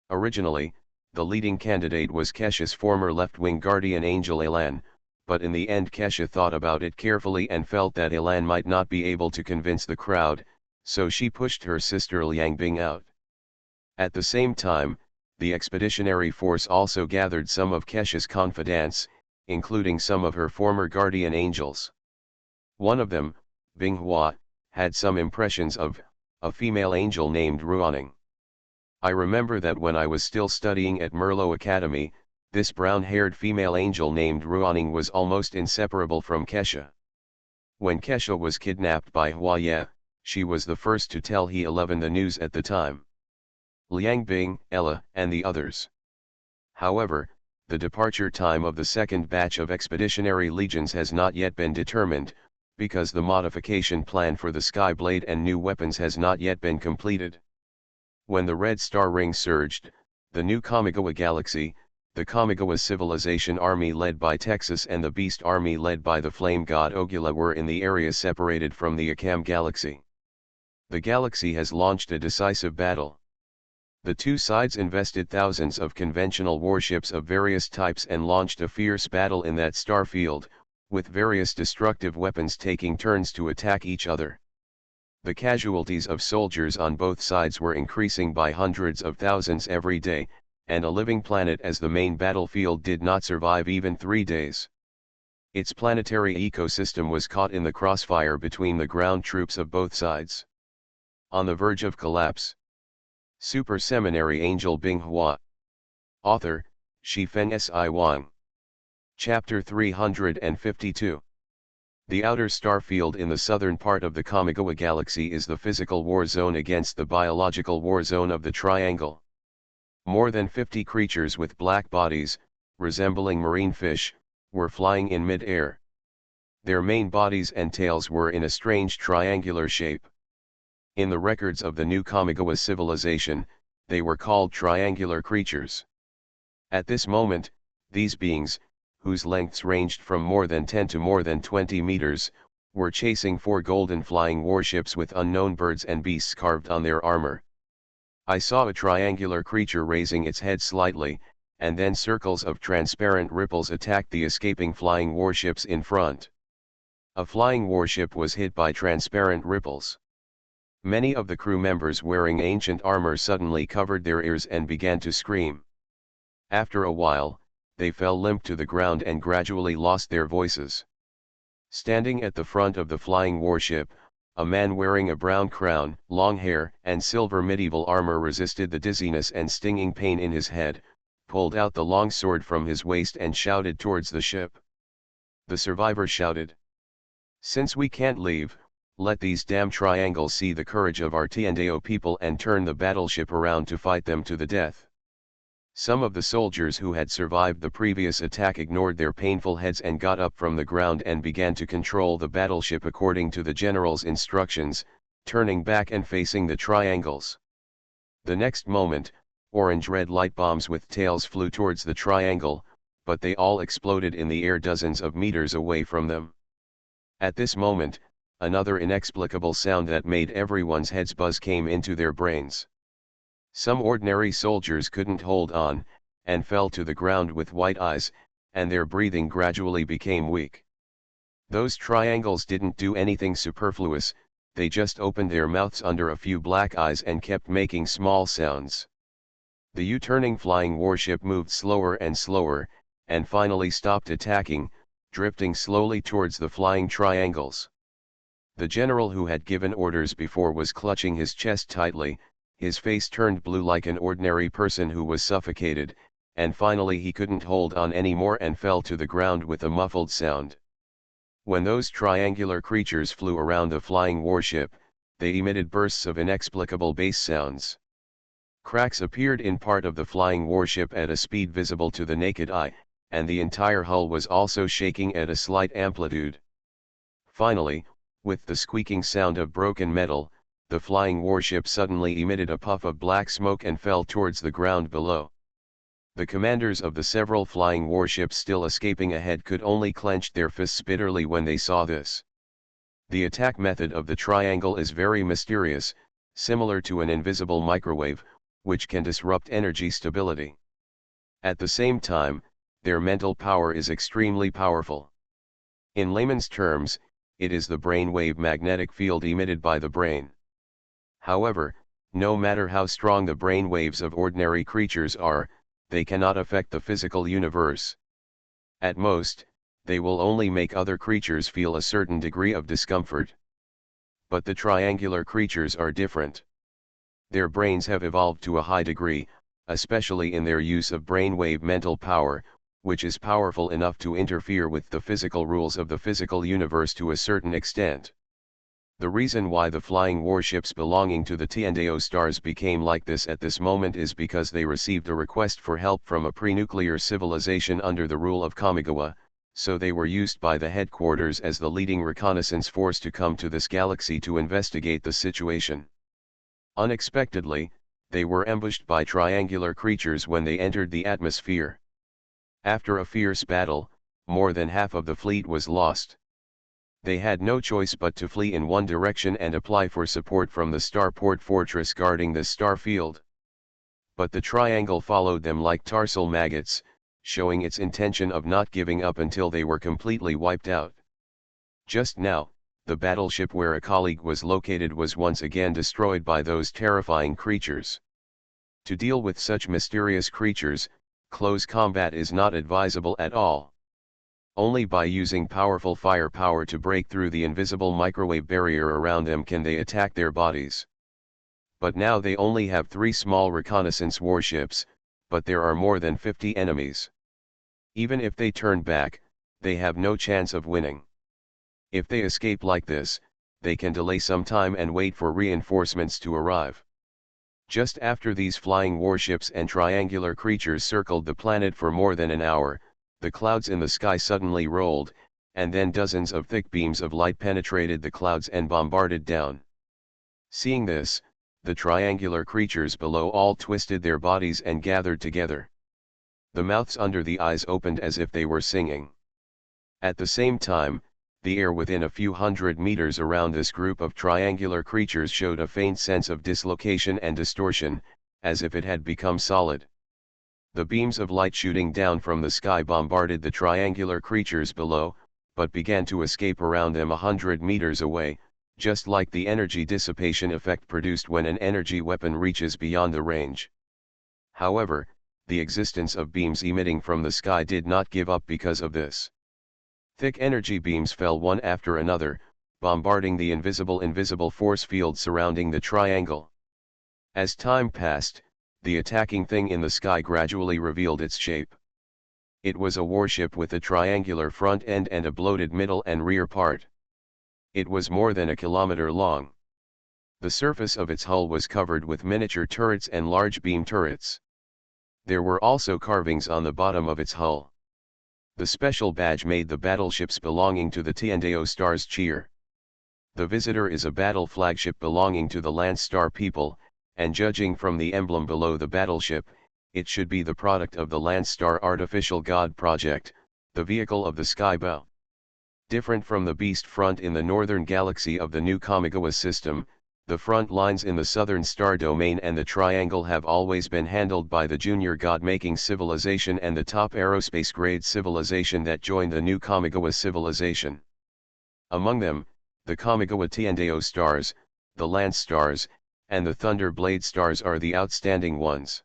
Originally, the leading candidate was Kesha's former left-wing guardian angel Elan, but in the end Kesha thought about it carefully and felt that Elan might not be able to convince the crowd, so she pushed her sister Liangbing out. At the same time, the expeditionary force also gathered some of Kesha's confidants, including some of her former guardian angels. One of them, Binghua, had some impressions of a female angel named Ruaning. I remember that when I was still studying at Merlot Academy, this brown-haired female angel named Ruaning was almost inseparable from Kesha. When Kesha was kidnapped by Huaye, she was the first to tell He 11 the news at the time. Liangbing, Ella, and the others. However, the departure time of the second batch of expeditionary legions has not yet been determined, because the modification plan for the Skyblade and new weapons has not yet been completed. When the Red Star Ring surged, the new Kamigawa Galaxy, the Kamigawa Civilization Army led by Texas and the Beast Army led by the Flame God Ogula were in the area separated from the Akam Galaxy. The galaxy has launched a decisive battle. The two sides invested thousands of conventional warships of various types and launched a fierce battle in that star field, with various destructive weapons taking turns to attack each other. The casualties of soldiers on both sides were increasing by hundreds of thousands every day, and a living planet as the main battlefield did not survive even 3 days. Its planetary ecosystem was caught in the crossfire between the ground troops of both sides. On the verge of collapse. Super Seminary Angel Binghua. Author, Shifen Si Wang. Chapter 352. The outer star field in the southern part of the Kamigawa galaxy is the physical war zone against the biological war zone of the triangle. More than 50 creatures with black bodies, resembling marine fish, were flying in mid-air. Their main bodies and tails were in a strange triangular shape. In the records of the new Kamigawa civilization, they were called triangular creatures. At this moment, these beings, whose lengths ranged from more than 10 to more than 20 meters, were chasing 4 golden flying warships with unknown birds and beasts carved on their armor. I saw a triangular creature raising its head slightly, and then circles of transparent ripples attacked the escaping flying warships in front. A flying warship was hit by transparent ripples. Many of the crew members wearing ancient armor suddenly covered their ears and began to scream. After a while, they fell limp to the ground and gradually lost their voices. Standing at the front of the flying warship, a man wearing a brown crown, long hair, and silver medieval armor resisted the dizziness and stinging pain in his head, pulled out the long sword from his waist and shouted towards the ship. The survivor shouted, "Since we can't leave, let these damn triangles see the courage of our Tiandeo people and turn the battleship around to fight them to the death." Some of the soldiers who had survived the previous attack ignored their painful heads and got up from the ground and began to control the battleship according to the general's instructions, turning back and facing the triangles. The next moment, orange-red light bombs with tails flew towards the triangle, but they all exploded in the air dozens of meters away from them. At this moment, another inexplicable sound that made everyone's heads buzz came into their brains. Some ordinary soldiers couldn't hold on, and fell to the ground with white eyes, and their breathing gradually became weak. Those triangles didn't do anything superfluous, they just opened their mouths under a few black eyes and kept making small sounds. The U-turning flying warship moved slower and slower, and finally stopped attacking, drifting slowly towards the flying triangles. The general who had given orders before was clutching his chest tightly, his face turned blue like an ordinary person who was suffocated, and finally he couldn't hold on anymore and fell to the ground with a muffled sound. When those triangular creatures flew around the flying warship, they emitted bursts of inexplicable bass sounds. Cracks appeared in part of the flying warship at a speed visible to the naked eye, and the entire hull was also shaking at a slight amplitude. Finally, with the squeaking sound of broken metal, the flying warship suddenly emitted a puff of black smoke and fell towards the ground below. The commanders of the several flying warships still escaping ahead could only clench their fists bitterly when they saw this. The attack method of the triangle is very mysterious, similar to an invisible microwave, which can disrupt energy stability. At the same time, their mental power is extremely powerful. In layman's terms, it is the brainwave magnetic field emitted by the brain. However, no matter how strong the brain waves of ordinary creatures are, they cannot affect the physical universe. At most, they will only make other creatures feel a certain degree of discomfort. But the triangular creatures are different. Their brains have evolved to a high degree, especially in their use of brainwave mental power, which is powerful enough to interfere with the physical rules of the physical universe to a certain extent. The reason why the flying warships belonging to the Tiandeo stars became like this at this moment is because they received a request for help from a pre-nuclear civilization under the rule of Kamigawa, so they were used by the headquarters as the leading reconnaissance force to come to this galaxy to investigate the situation. Unexpectedly, they were ambushed by triangular creatures when they entered the atmosphere. After a fierce battle, more than half of the fleet was lost. They had no choice but to flee in one direction and apply for support from the starport fortress guarding this star field. But the triangle followed them like tarsal maggots, showing its intention of not giving up until they were completely wiped out. Just now, the battleship where a colleague was located was once again destroyed by those terrifying creatures. To deal with such mysterious creatures, close combat is not advisable at all. Only by using powerful firepower to break through the invisible microwave barrier around them can they attack their bodies. But now they only have 3 small reconnaissance warships, but there are more than 50 enemies. Even if they turn back, they have no chance of winning. If they escape like this, they can delay some time and wait for reinforcements to arrive. Just after these flying warships and triangular creatures circled the planet for more than an hour, the clouds in the sky suddenly rolled, and then dozens of thick beams of light penetrated the clouds and bombarded down. Seeing this, the triangular creatures below all twisted their bodies and gathered together. The mouths under the eyes opened as if they were singing. At the same time, the air within a few hundred meters around this group of triangular creatures showed a faint sense of dislocation and distortion, as if it had become solid. The beams of light shooting down from the sky bombarded the triangular creatures below, but began to escape around them 100 meters away, just like the energy dissipation effect produced when an energy weapon reaches beyond the range. However, the existence of beams emitting from the sky did not give up because of this. Thick energy beams fell one after another, bombarding the invisible force field surrounding the triangle. As time passed, the attacking thing in the sky gradually revealed its shape. It was a warship with a triangular front end and a bloated middle and rear part. It was more than a kilometer long. The surface of its hull was covered with miniature turrets and large beam turrets. There were also carvings on the bottom of its hull. The special badge made the battleships belonging to the Tiandeo stars cheer. The Visitor is a battle flagship belonging to the Lance Star people, and judging from the emblem below the battleship, it should be the product of the Lance Star Artificial God Project, the vehicle of the Skybow. Different from the Beast Front in the northern galaxy of the new Kamigawa system, the front lines in the southern star domain and the triangle have always been handled by the junior god-making civilization and the top aerospace-grade civilization that joined the new Kamigawa civilization. Among them, the Kamigawa Tiandeo stars, the Lance stars, and the Thunder Blade stars are the outstanding ones.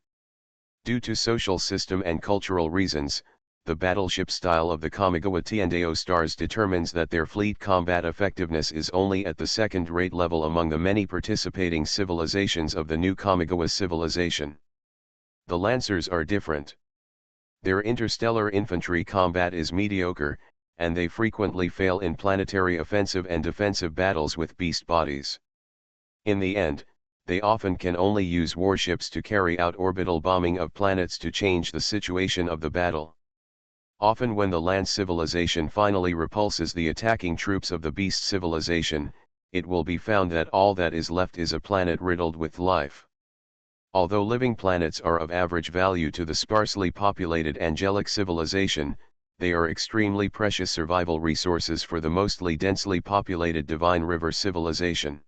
Due to social system and cultural reasons, the battleship style of the Kamigawa Tiandeo stars determines that their fleet combat effectiveness is only at the second-rate level among the many participating civilizations of the new Kamigawa civilization. The Lancers are different. Their interstellar infantry combat is mediocre, and they frequently fail in planetary offensive and defensive battles with beast bodies. In the end, they often can only use warships to carry out orbital bombing of planets to change the situation of the battle. Often when the Lance civilization finally repulses the attacking troops of the Beast civilization, it will be found that all that is left is a planet riddled with life. Although living planets are of average value to the sparsely populated angelic civilization, they are extremely precious survival resources for the mostly densely populated Divine River civilization.